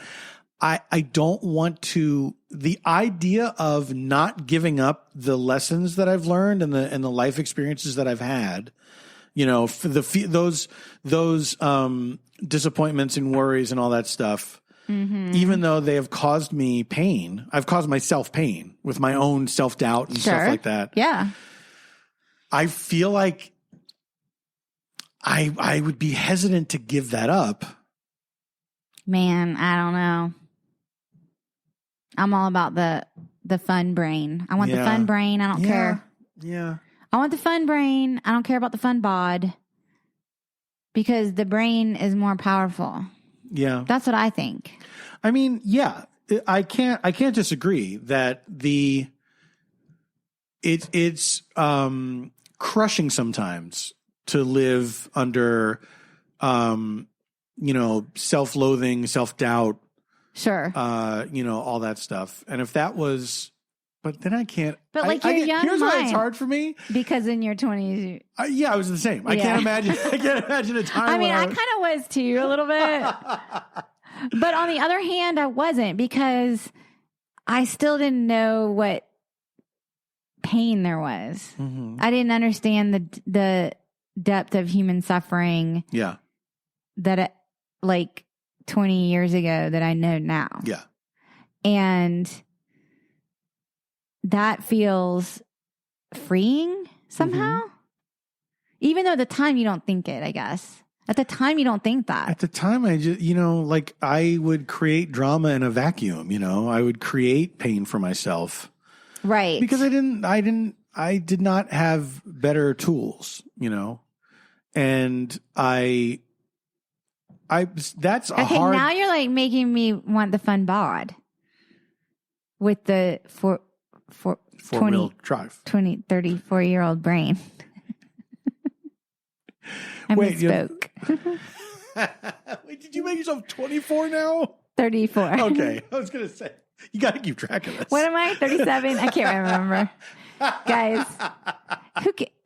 I don't want to, the idea of not giving up the lessons that I've learned and the life experiences that I've had, for those disappointments and worries and all that stuff. Mm-hmm. Even though they have caused me pain, I've caused myself pain with my own self-doubt and stuff like that. Yeah. I feel like I would be hesitant to give that up. Man, I don't know. I'm all about the fun brain. I want the fun brain. I don't care. Yeah. I want the fun brain. I don't care about the fun bod because the brain is more powerful. Yeah. That's what I think. I mean, yeah, I can't disagree that it's crushing sometimes to live under, self-loathing, self-doubt. Sure. All that stuff. And if that was, but then I can't. But like your young here's mind, why it's hard for me. Because in your 20s, I was the same. I can't imagine a time. I mean, I kind of was too a little bit. But on the other hand, I wasn't because I still didn't know what pain there was. Mm-hmm. I didn't understand the depth of human suffering. Yeah. That like 20 years ago that I know now. Yeah. And that feels freeing somehow. Mm-hmm. Even though at the time you don't think it, I guess. At the time you don't think that. At the time I just, I would create drama in a vacuum, I would create pain for myself. Right. Because I did not have better tools, and that's a hard. Okay, now you're like making me want the fun bod with the 34-year-old brain. I misspoke. Wait, did you make yourself 24 now? 34. Okay, I was going to say, you got to keep track of this. What am I, 37? I can't remember. Guys,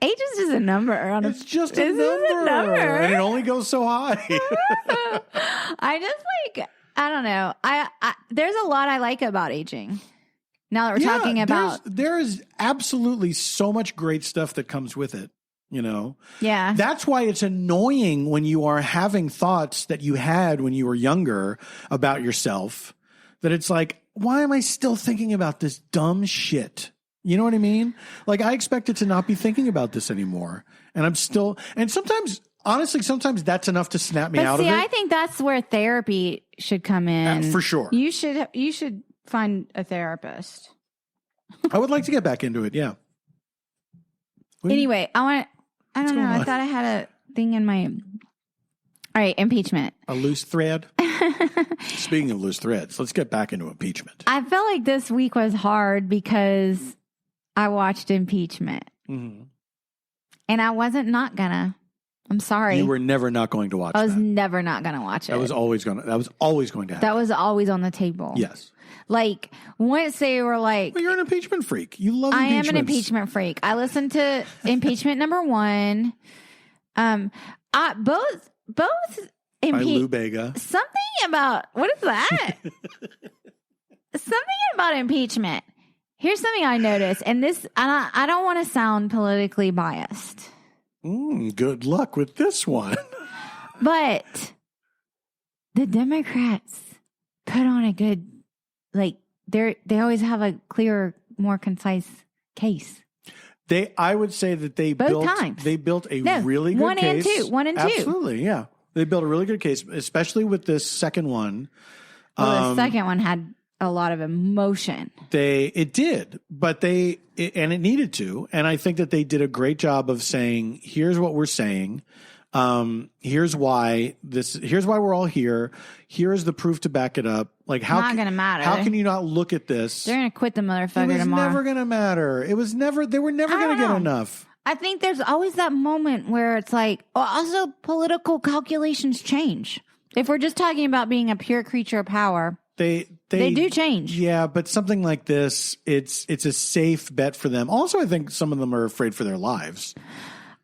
age is just a number. It's just a number. And it only goes so high. I don't know. I there's a lot I like about aging. Now that we're talking about. There is absolutely so much great stuff that comes with it. Yeah. That's why it's annoying when you are having thoughts that you had when you were younger about yourself, that it's like, why am I still thinking about this dumb shit? You know what I mean? Like, I expected to not be thinking about this anymore. And I'm still, and sometimes, honestly, sometimes that's enough to snap me out of it. I think that's where therapy should come in. For sure. You should find a therapist. I would like to get back into it. Yeah. Anyway, I don't know. I thought I had a thing in my. All right, impeachment. A loose thread. Speaking of loose threads, let's get back into impeachment. I felt like this week was hard because I watched impeachment. Mm-hmm. And I wasn't not gonna. I'm sorry. You were never not going to watch I was never not going to watch it. That was always going to happen. That was always on the table. Yes. Like, once they were like... Well, you're an impeachment freak. You love impeachment. I am an impeachment freak. I listened to impeachment number 1. Both By Lou Bega. Something about... What is that? Something about impeachment. Here's something I noticed. And this... I don't want to sound politically biased. Good luck with this one. But the Democrats put on a good, like, they always have a clearer, more concise case. I would say that they built a really good case. 1 and 2. Absolutely, yeah. They built a really good case, especially with this second one. Well, the second one had a lot of emotion. It did, but and it needed to. And I think that they did a great job of saying, here's what we're saying. Here's why we're all here. Here is the proof to back it up. Like, not going to matter. How can you not look at this? They're going to quit the motherfucker tomorrow. It was never going to matter. They were never going to get enough. I think there's always that moment where it's like, also political calculations change. If we're just talking about being a pure creature of power, they do change. Yeah, but something like this, it's a safe bet for them. Also, I think some of them are afraid for their lives.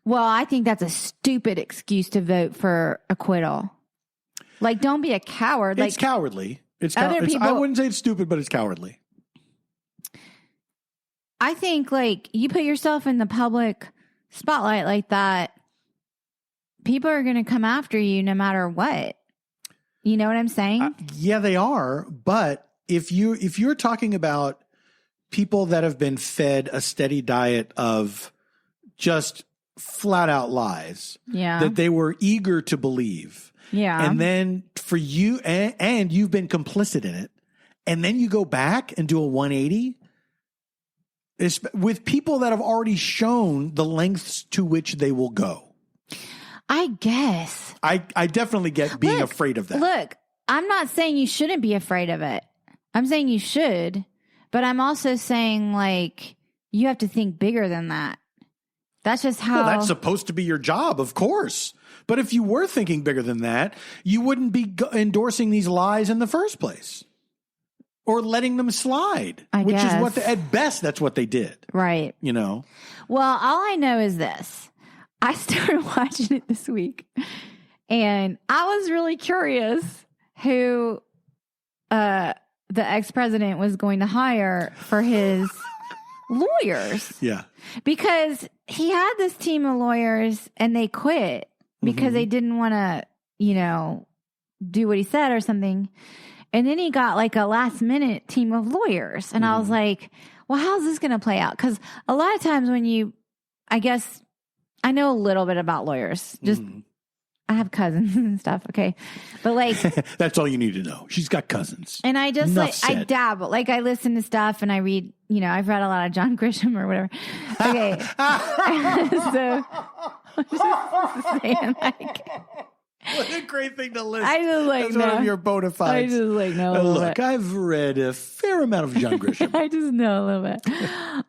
Well, I think that's a stupid excuse to vote for acquittal. Like, don't be a coward. It's cowardly. I wouldn't say it's stupid, but it's cowardly. I think, like, you put yourself in the public spotlight like that, people are going to come after you no matter what. You know what I'm saying? Yeah, they are. But if you're talking about people that have been fed a steady diet of just flat out lies, that they were eager to believe, and then for you, and you've been complicit in it, and then you go back and do a 180 with people that have already shown the lengths to which they will go. I guess. I definitely get being afraid of that. Look, I'm not saying you shouldn't be afraid of it. I'm saying you should, but I'm also saying, like, you have to think bigger than that. That's just how... Well, that's supposed to be your job, of course. But if you were thinking bigger than that, you wouldn't be endorsing these lies in the first place. Or letting them slide. Which is what, at best, that's what they did. Right. You know? Well, all I know is this. I started watching it this week, and I was really curious who the ex-president was going to hire for his lawyers. Yeah. Because he had this team of lawyers, and they quit because they didn't want to, do what he said or something. And then he got like a last-minute team of lawyers, and I was like, well, how's this going to play out? Because a lot of times when I know a little bit about lawyers. Just I have cousins and stuff. Okay, but like that's all you need to know. She's got cousins, and I just I dabble. Like, I listen to stuff and I read. I've read a lot of John Grisham or whatever. Okay, so I'm just saying, like. What a great thing to listen. I just like that's one of your bona fides. I just like know a little look, bit. I've read a fair amount of John Grisham. I just know a little bit.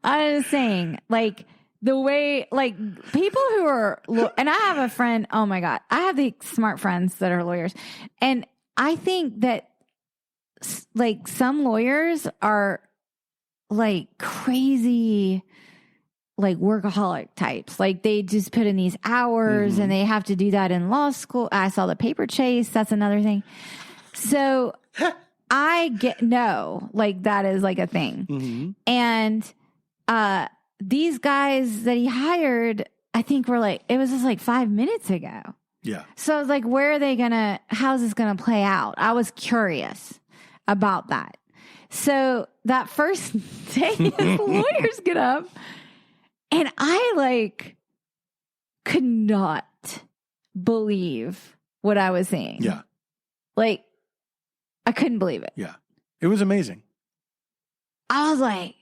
I was saying, like, the way, like, people who are, and I have a friend, oh my God, I have the smart friends that are lawyers. And I think that, like, some lawyers are, like, crazy, like, workaholic types. Like, they just put in these hours and they have to do that in law school. I saw the paper chase. That's another thing. So I know, like, that is like a thing. And, these guys that he hired, I think were like, it was just like 5 minutes ago. Yeah. So I was like, how's this going to play out? I was curious about that. So that first day, his lawyers get up, and I, like, could not believe what I was seeing. Yeah. Like, I couldn't believe it. Yeah. It was amazing. I was like,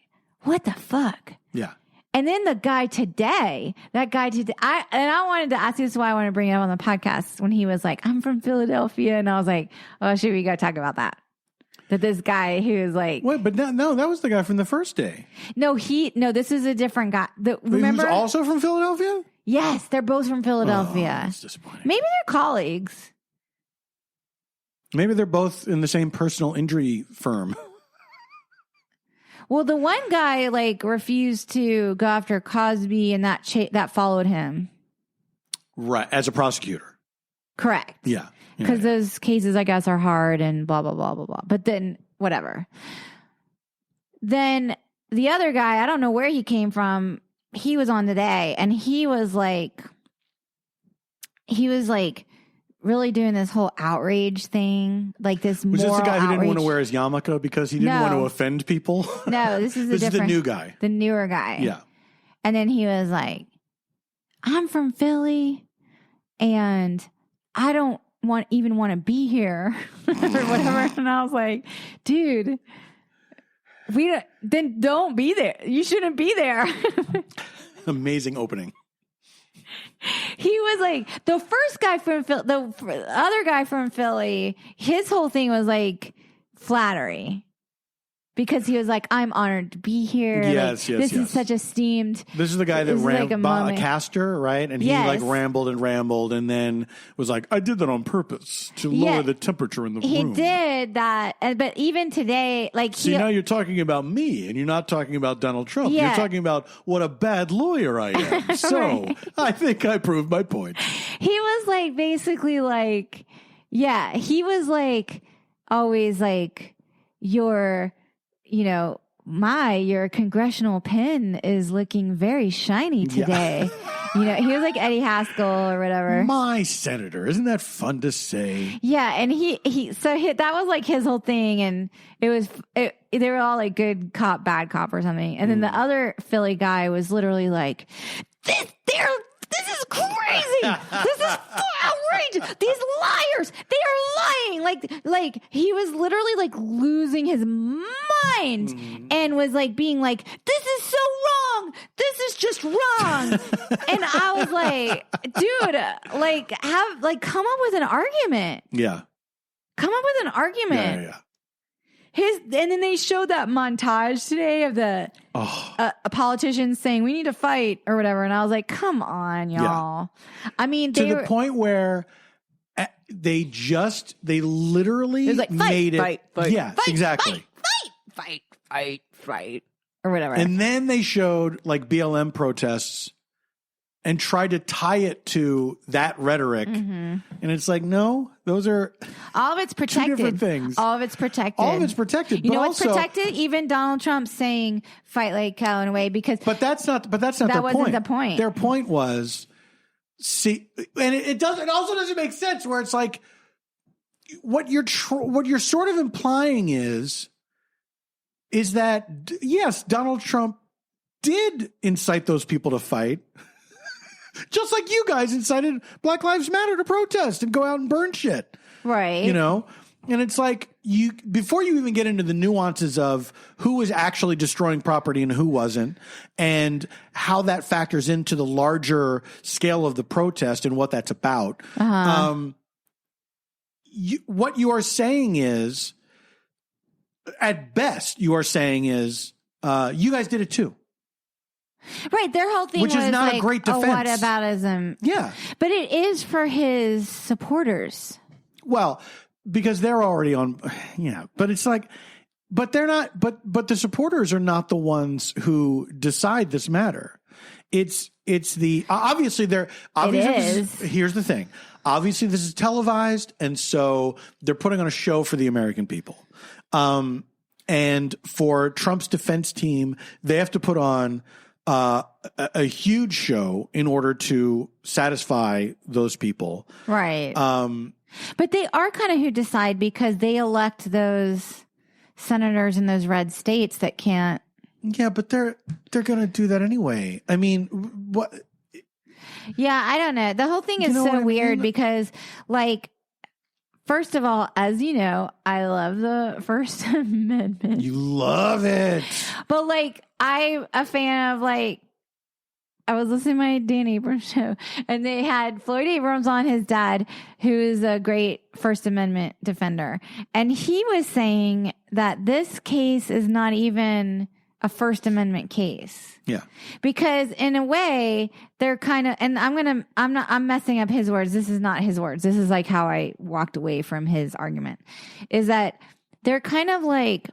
what the fuck? Yeah. And then I wanted to ask you, this is why I want to bring it up on the podcast, when he was like, I'm from Philadelphia. And I was like, oh, shit, we got to talk about that. That this guy who was like... Wait, but no, that was the guy from the first day. No, this is a different guy. Remember? Who's also from Philadelphia? Yes, they're both from Philadelphia. Oh, that's disappointing. Maybe they're colleagues. Maybe they're both in the same personal injury firm. Well, the one guy like refused to go after Cosby, and that followed him. Right, as a prosecutor. Correct. Yeah. Because those cases, I guess, are hard and blah, blah, blah, blah, blah. But then, whatever. Then the other guy, I don't know where he came from. He was on today, and he was like really doing this whole outrage thing, like this moral outrage. Was this the guy who didn't want to wear his yarmulke because he didn't want to offend people? No, this is this is the new guy. The newer guy. Yeah. And then he was like, I'm from Philly, and I don't even want to be here or whatever. And I was like, dude, then don't be there. You shouldn't be there. Amazing opening. He was like, the first guy from Philly, the other guy from Philly, his whole thing was like flattery. Because he was like, I'm honored to be here. Yes, This is such esteemed. This is the guy that a caster, right? And he like rambled, and then was like, I did that on purpose to lower the temperature in the room. He did that. But even today, like... See, now you're talking about me, and you're not talking about Donald Trump. Yeah. You're talking about what a bad lawyer I am. So, right. I think I proved my point. He was like, basically like... Yeah, he was like, always like, your congressional pen is looking very shiny today. Yeah. He was like Eddie Haskell or whatever. My senator. Isn't that fun to say? Yeah. And that was like his whole thing. And they were all like good cop, bad cop or something. And then the other Philly guy was literally like, this is crazy. This is outrageous. These liars, they are lying. Like he was literally like losing his mind and was like being like, this is so wrong. This is just wrong. And I was like, dude, come up with an argument. Yeah. Come up with an argument. Yeah. And then they showed that montage today of the a politician saying we need to fight or whatever, and I was like, "Come on, y'all!" Yeah. I mean, the point where they literally like, made it. Fight, yeah, exactly. Fight, or whatever. And then they showed like BLM protests and tried to tie it to that rhetoric. Mm-hmm. And it's like, no, those are all of it's protected. Two different things. All of it's protected. You know what's protected? Even Donald Trump saying fight like hell in a way because But that's not their point. That wasn't the point. Their point was and it also doesn't make sense where it's like what you're sort of implying is that yes, Donald Trump did incite those people to fight. Just like you guys incited Black Lives Matter to protest and go out and burn shit. Right. And it's like before you even get into the nuances of who was actually destroying property and who wasn't, and how that factors into the larger scale of the protest and what that's about. What you are saying is, at best, you guys did it too. Right, their whole thing which is not like, a great defense. Whataboutism. Yeah, but it is for his supporters. Well, because they're already on. Yeah, but it's like, but they're not. But the supporters are not the ones who decide this matter. It's the obviously they're obviously. Here's the thing. Obviously, this is televised, and so they're putting on a show for the American people. And for Trump's defense team, they have to put on a huge show in order to satisfy those people. Right. But they are kind of who decide because they elect those senators in those red states that can't. Yeah, but they're going to do that anyway. I mean, what? Yeah, I don't know. The whole thing is so weird because like First of all, as you know, I love the First Amendment. You love it. But like, I'm a fan of like, I was listening to my Dan Abrams show, and they had Floyd Abrams on, his dad, who is a great First Amendment defender. And he was saying that this case is not even a First Amendment case. Yeah. Because in a way, they're kind of, and I'm messing up his words. This is not his words. This is like how I walked away from his argument, is that they're kind of like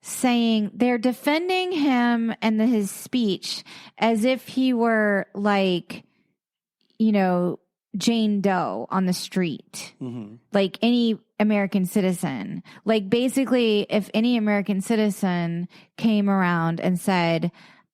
saying they're defending him and his speech as if he were like, you know, Jane Doe on the street, like any American citizen. Like basically, if any American citizen came around and said,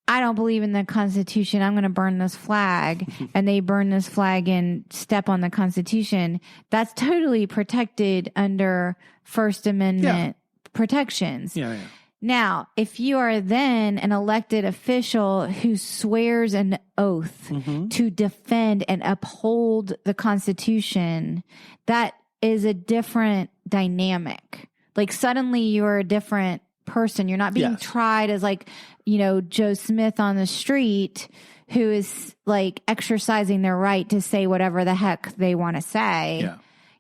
I don't believe in the Constitution, I'm going to burn this flag, and they burn this flag and step on the Constitution, that's totally protected under First Amendment protections. Yeah. Now, if you are then an elected official who swears an oath to defend and uphold the Constitution, that is a different dynamic. Like suddenly you're a different person. You're not being tried as like, you know, Joe Smith on the street who is like exercising their right to say whatever the heck they want to say. Yeah.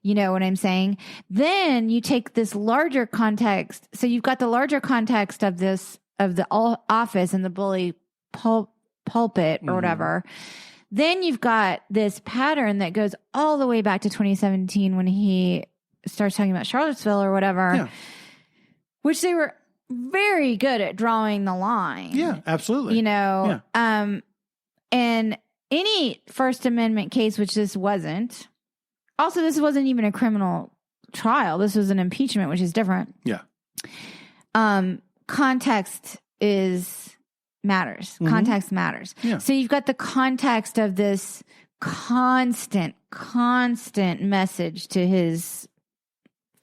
You know what I'm saying? Then you take this larger context. So you've got the larger context of this, of the office and the bully pulpit or whatever. Then you've got this pattern that goes all the way back to 2017 when he starts talking about Charlottesville or whatever, which they were very good at drawing the line. Yeah, absolutely. You know, and any First Amendment case, which this wasn't. Also, this wasn't even a criminal trial. This was an impeachment, which is different. Yeah. Context matters. Context matters. Yeah. So you've got the context of this constant message to his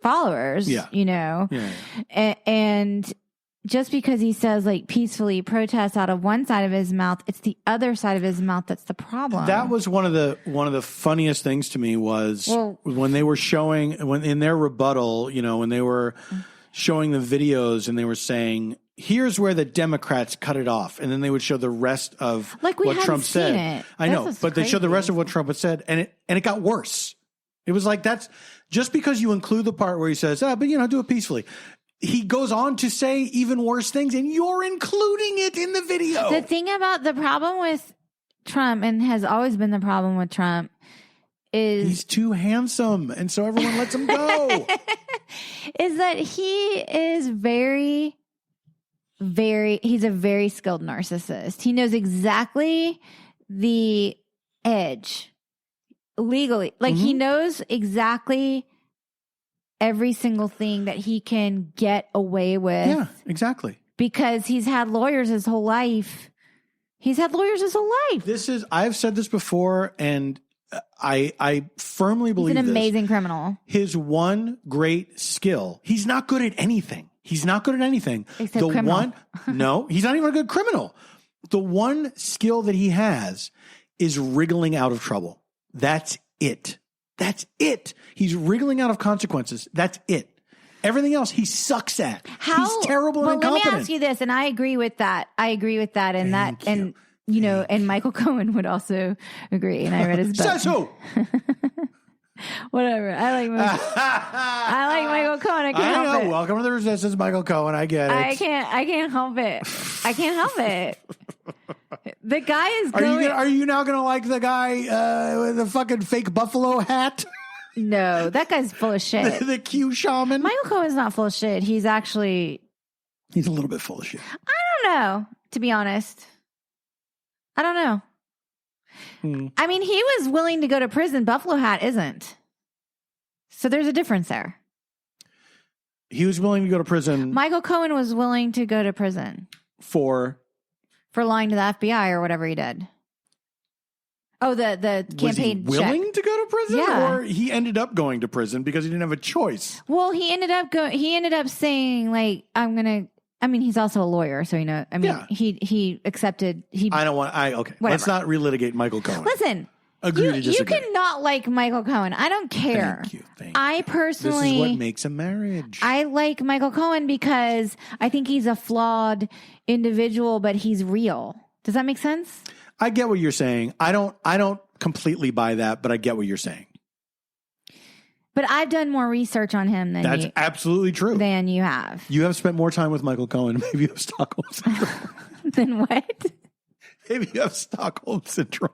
followers, you know, and just because he says like peacefully protest out of one side of his mouth, it's the other side of his mouth that's the problem. That was one of the funniest things to me was when they were showing, when in their rebuttal, you know, when they were showing the videos and they were saying, here's where the Democrats cut it off. And then they would show the rest of what Trump said. I know, but they showed the rest of what Trump had said, and it got worse. It was like, that's just because you include the part where he says, but you know, do it peacefully. He goes on to say even worse things, and you're including it in the video. The thing about the problem with Trump, and has always been the problem with Trump, is he's too handsome, and so everyone lets him go. Is that he is he's a very skilled narcissist. He knows exactly the edge legally. Like he knows exactly every single thing that he can get away with. Yeah, exactly. Because he's had lawyers his whole life. I've said this before, and I firmly believe he's an amazing criminal. His one great skill, he's not good at anything. Except criminal. No, he's not even a good criminal. The one skill that he has is wriggling out of trouble. That's it. He's wriggling out of consequences. That's it. Everything else he sucks at. He's terrible and incompetent. Let me ask you this, and I agree with that. And Thank you. And you know, and Michael Cohen would also agree. And I read his book. Says who? Whatever. I like Michael Cohen. I can't help it. Welcome to the Resistance, Michael Cohen. I get it. I can't help it. The guy is going. Are you now going to like the guy with the fucking fake buffalo hat? No, that guy's full of shit. the Q shaman. Michael Cohen's not full of shit. He's a little bit full of shit. I don't know, to be honest. I don't know. I mean, he was willing to go to prison. Buffalo Hat isn't. So there's a difference there. He was willing to go to prison. Michael Cohen was willing to go to prison. For lying to the FBI or whatever he did. Oh, the campaign was he willing to go to prison? Yeah. Or he ended up going to prison because he didn't have a choice? Well, he ended up saying, like, he's also a lawyer, so he accepted. Okay. Whatever. Let's not relitigate Michael Cohen. Listen, Agree to disagree. You cannot like Michael Cohen. I don't care. Thank you. I personally... This is what makes a marriage. I like Michael Cohen because I think he's a flawed individual, but he's real. Does that make sense? I get what you're saying. I don't completely buy that, but I get what you're saying. But I've done more research on him than That's absolutely true. Than you have. You have spent more time with Michael Cohen. Maybe you have Stockholm syndrome. Then what? Maybe you have Stockholm syndrome.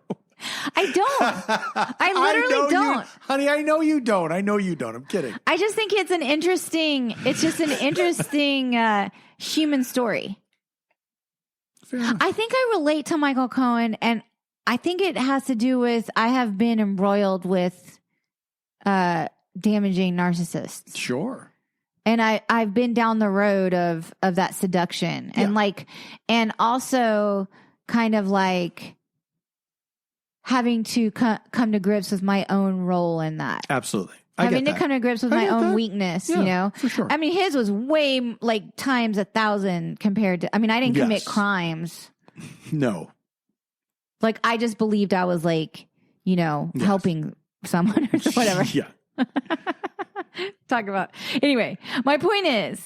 I don't. I literally don't. Honey, I know you don't. I'm kidding. I just think it's just an interesting human story. Fair enough. I think I relate to Michael Cohen, and I think it has to do with I have been embroiled with damaging narcissists. Sure. And I've been down the road of that seduction and also kind of like having to come to grips with my own role in that. Absolutely. Having to come to grips with my own weakness, yeah, you know? For sure. I mean, his was way like times 1,000 compared to, I mean, I didn't commit crimes. No. Like, I just believed I was like, helping someone or whatever. Yeah. Talk about. Anyway, my point is,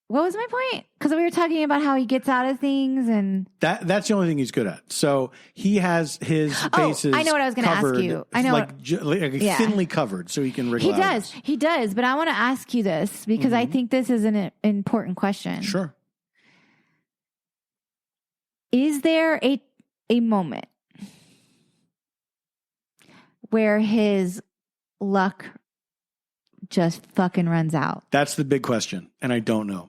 what was my point? Because we were talking about how he gets out of things and that's the only thing he's good at. So he has his bases. I know what I was going to ask you. I know, thinly covered, so he can wriggle out. He does. But I want to ask you this because I think this is an important question. Sure. Is there a moment where his luck just fucking runs out? That's the big question, and I don't know.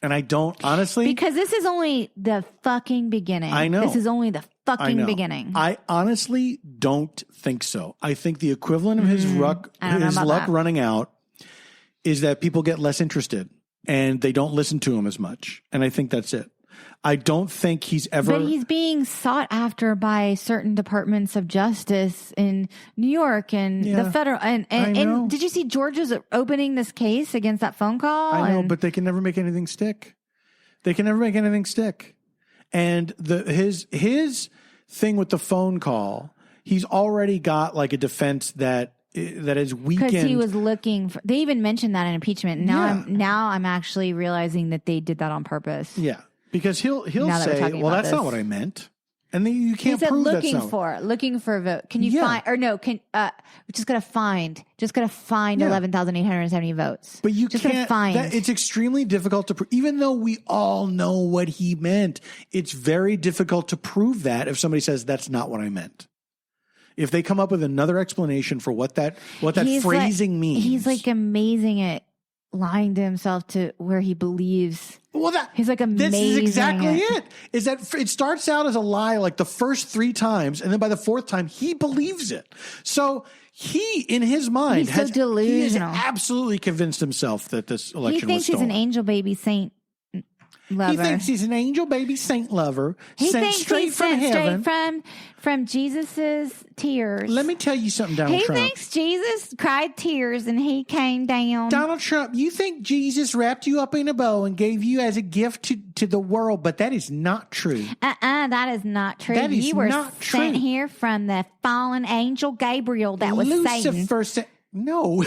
And I don't, honestly. Because this is only the fucking beginning. I know. This is only the fucking beginning. I honestly don't think so. I think the equivalent of his luck running out is that people get less interested and they don't listen to him as much. And I think that's it. I don't think he's ever. But he's being sought after by certain departments of justice in New York and the federal. And did you see Georgia's opening this case against that phone call? I know, but they can never make anything stick. And his thing with the phone call, he's already got like a defense that is weakened. Because he was looking for. They even mentioned that in impeachment. Now I'm actually realizing that they did that on purpose. Yeah. Because he'll say, well, that's not what I meant. And then you can't prove that's not. Looking for a vote. Can you find, or no, we're just going to find 11,870 votes. But you can't find. It's extremely difficult to prove. Even though we all know what he meant, it's very difficult to prove that if somebody says that's not what I meant. If they come up with another explanation for what that phrasing means. He's like amazing at lying to himself to where he believes. Well, he's like amazing. This is exactly it. Is that it starts out as a lie like the first 3 times, and then by the 4th time he believes it. So he, in his mind, he's so delusional. He has absolutely convinced himself that this election was stolen. He thinks he's an angel baby saint lover. He thinks he's an angel baby saint lover. He thinks straight from heaven. Straight from Jesus's tears. Let me tell you something, Donald Trump. He thinks Jesus cried tears and he came down. Donald Trump, you think Jesus wrapped you up in a bow and gave you as a gift to the world, but that is not true. That is not true. That is you were not sent true. Here from the fallen angel Gabriel that was Lucifer Satan. No.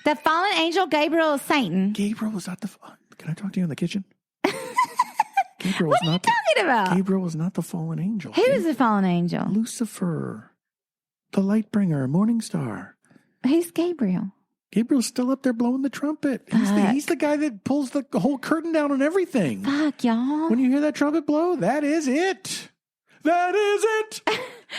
The fallen angel Gabriel is Satan. Gabriel was not the... Can I talk to you in the kitchen? Gabriel what are you talking about? Gabriel was not the fallen angel. Who is the fallen angel? Lucifer, the light bringer, morning star. Who's Gabriel? Gabriel's still up there blowing the trumpet. He's the guy that pulls the whole curtain down on everything. Fuck, y'all. When you hear that trumpet blow, that is it. That is it.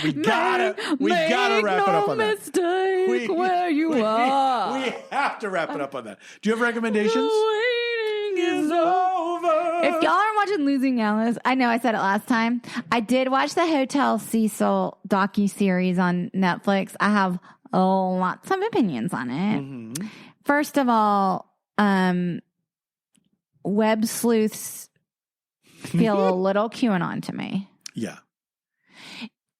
We gotta wrap it up on that. Mistake where you are. We have to wrap it up on that. Do you have recommendations? The waiting is over. If y'all are watching Losing Alice, I know I said it last time. I did watch the Hotel Cecil docuseries on Netflix. I have lots of opinions on it. Mm-hmm. First of all, web sleuths feel a little QAnon to me. Yeah.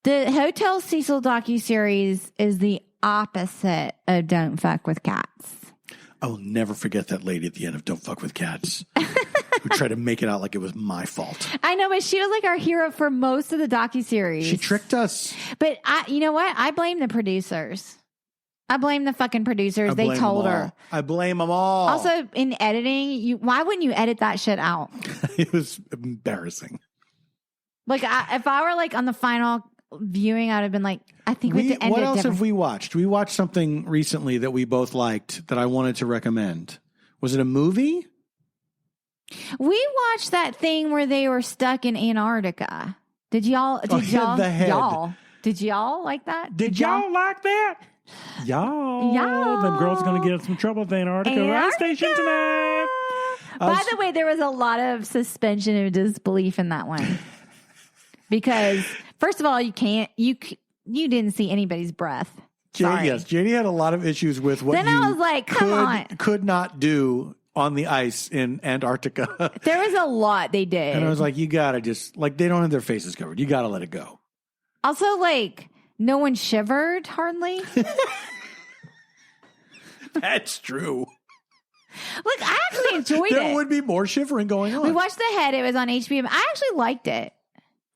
The Hotel Cecil docuseries is the opposite of Don't Fuck with Cats. I will never forget that lady at the end of Don't Fuck with Cats. who tried to make it out like it was my fault. I know, but she was like our hero for most of the docuseries. She tricked us. But you know what? I blame the producers. I blame the fucking producers. They told her. I blame them all. Also, in editing, why wouldn't you edit that shit out? It was embarrassing. Like, if I were like on the final viewing, I'd have been like, I think we have to end it. What else have we watched? We watched something recently that we both liked that I wanted to recommend. Was it a movie? We watched that thing where they were stuck in Antarctica. Did y'all like that? Did y'all like that? Y'all. Them girls going to get in some trouble with Antarctica Rock Station tonight. By the way, there was a lot of suspension of disbelief in that one. Because, first of all, you didn't see anybody's breath. Yes, JD had a lot of issues with what then I was like, come on. Could not do on the ice in Antarctica. There was a lot they did. And I was like, you got to just, like, they don't have their faces covered. You got to let it go. Also, like, no one shivered hardly. That's true. Look, I actually enjoyed it. There would be more shivering going on. We watched The Head. It was on HBO. I actually liked it.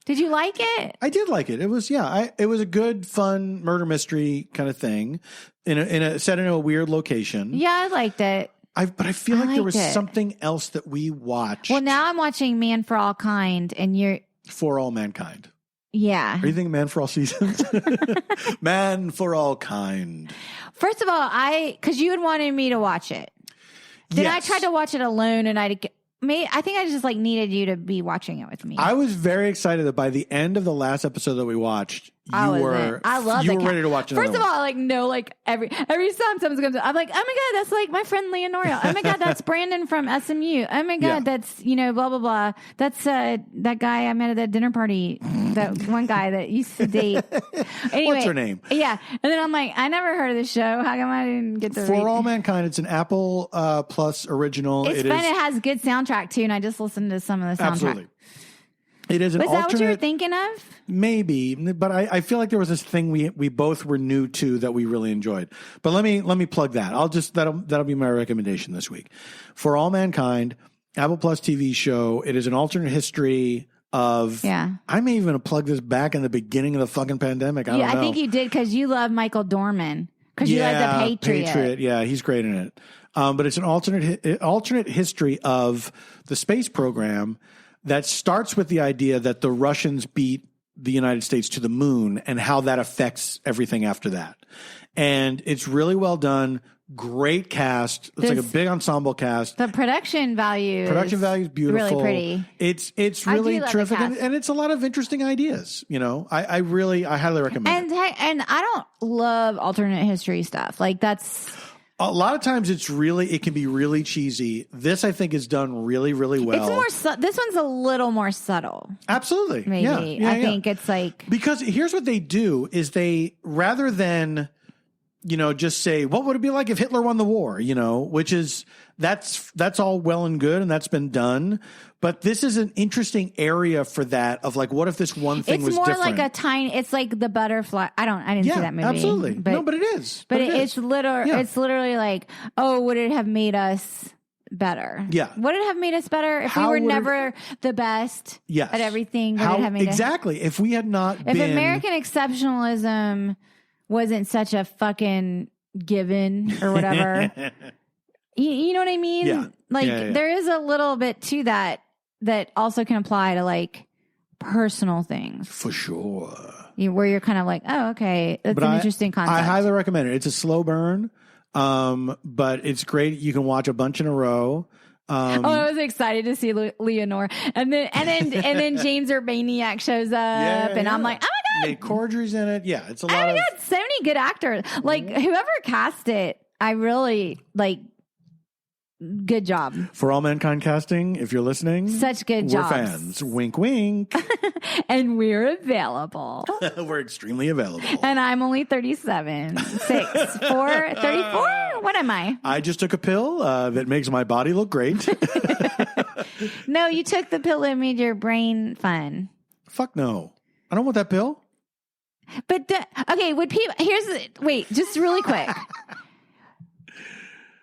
Did you like it? I did like it. It was, it was a good, fun murder mystery kind of thing set in a weird location. Yeah, I liked it. But I feel like there was something else that we watched. Well, now I'm watching Man for All Kind, and you're For All Mankind. Yeah. Are you thinking Man for All Seasons? Man for All Kind. First of all, because you had wanted me to watch it. Then I tried to watch it alone, and I think I just like needed you to be watching it with me. I was very excited that by the end of the last episode that we watched, I love you were ready to watch it. First of all, every time someone comes up, I'm like, oh my God, that's like my friend Leonora. Oh my God, that's Brandon from SMU. Oh my God, that's, blah, blah, blah. That's that guy I met at that dinner party. That one guy that used to date. Anyway, what's her name? Yeah. And then I'm like, I never heard of this show. How come I didn't get to For All Mankind, it's an Apple Plus original. It's fun. It has good soundtrack too. And I just listened to some of the soundtrack. Absolutely. It is an alternate. Was that what you were thinking of? Maybe, but I feel like there was this thing we both were new to that we really enjoyed. But let me plug that. That'll be my recommendation this week. For All Mankind, Apple Plus TV show. It is an alternate history of. Yeah. I may even plug this back in the beginning of the fucking pandemic. I don't know. I think you did because you love Michael Dorman because you like The Patriot. Yeah, he's great in it. But it's an alternate history of the space program that starts with the idea that the Russians beat the United States to the moon and how that affects everything after that. And it's really well done. Great cast. It's like a big ensemble cast. The production value is beautiful. Really pretty. It's really terrific. And it's a lot of interesting ideas. I highly recommend it. And I don't love alternate history stuff. Like that's... A lot of times it can be really cheesy. This, I think, is done really, really well. It's more this one's a little more subtle. Absolutely. Maybe. I think it's like... Because here's what they do is rather than, just say, what would it be like if Hitler won the war? Which is, that's all well and good and that's been done. But this is an interesting area for that of like, what if this one thing was different? It's more like it's like the butterfly. I didn't see that movie. Absolutely. But it is. But it's literally like, oh, would it have made us better? Yeah. Would it have made us better if we were never the best at everything? Would it have made exactly. If we had not been. If American exceptionalism wasn't such a fucking given or whatever. You know what I mean? Yeah. There is a little bit to that also can apply to like personal things. For sure. Where you're kind of like, oh, okay. That's an interesting concept. I highly recommend it. It's a slow burn, but it's great. You can watch a bunch in a row. I was excited to see Leonore. And then James Urbaniak shows up and I'm like, oh my God. Nate Cordry's in it. Yeah, it's a lot of... Oh my God, so many good actors. Like whoever cast it, I really like... Good job. For All Mankind casting, if you're listeing. Such good jobs. We're fans. Wink, wink. And we're available. We're extremely available. And I'm only 37. 34. What am I? I just took a pill that makes my body look great. No, you took the pill that made your brain fun. Fuck no. I don't want that pill. But, okay, would people... wait, just really quick.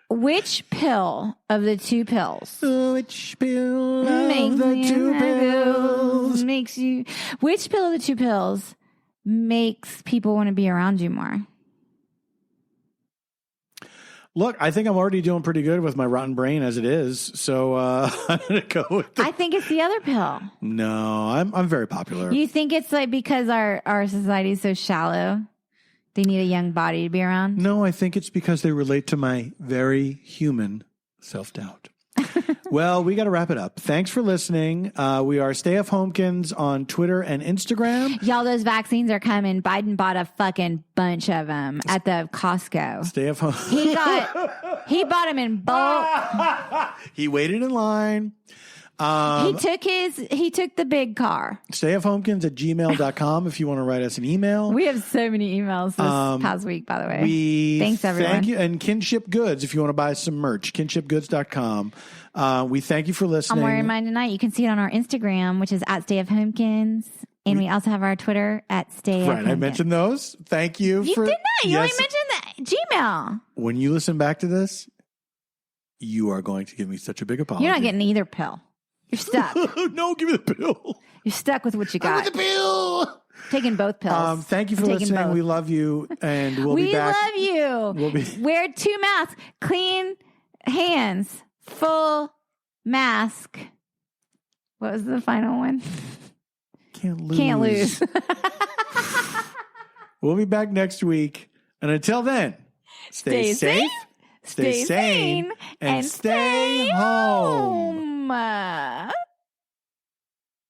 Which pill of the two pills? Which pill of the two pills makes you? Which pill of the two pills makes people want to be around you more? Look, I think I'm already doing pretty good with my rotten brain as it is. So I'm going to go with I think it's the other pill. No, I'm very popular. You think it's like because our society is so shallow, they need a young body to be around? No, I think it's because they relate to my very human self-doubt. Well, we got to wrap it up. Thanks for listening. We are stayfhomekins on Twitter and Instagram. Y'all, those vaccines are coming. Biden bought a fucking bunch of them at the Costco. Stay at home. He bought them in bulk. He waited in line. He took the big car. stayfhomekins@gmail.com if you want to write us an email. We have so many emails this past week, by the way. Thanks, everyone. Thank you. And Kinship Goods, if you want to buy some merch, kinshipgoods.com. We thank you for listening. I'm wearing mine tonight. You can see it on our Instagram, which is @stayfhomekins. And we also have our Twitter @stayfhomekins. Right, I mentioned those. Thank you. You did not. You only mentioned the Gmail. When you listen back to this, you are going to give me such a big apology. You're not getting either pill. You're stuck. No, give me the pill. You're stuck with what you got. I want the pill. Taking both pills. Thank you for listening. Both. We love you, and we'll be back. We love you. Wear 2 masks. Clean hands. Full mask. What was the final one? Can't lose. Can't lose. We'll be back next week. And until then, stay safe, stay sane, and stay home.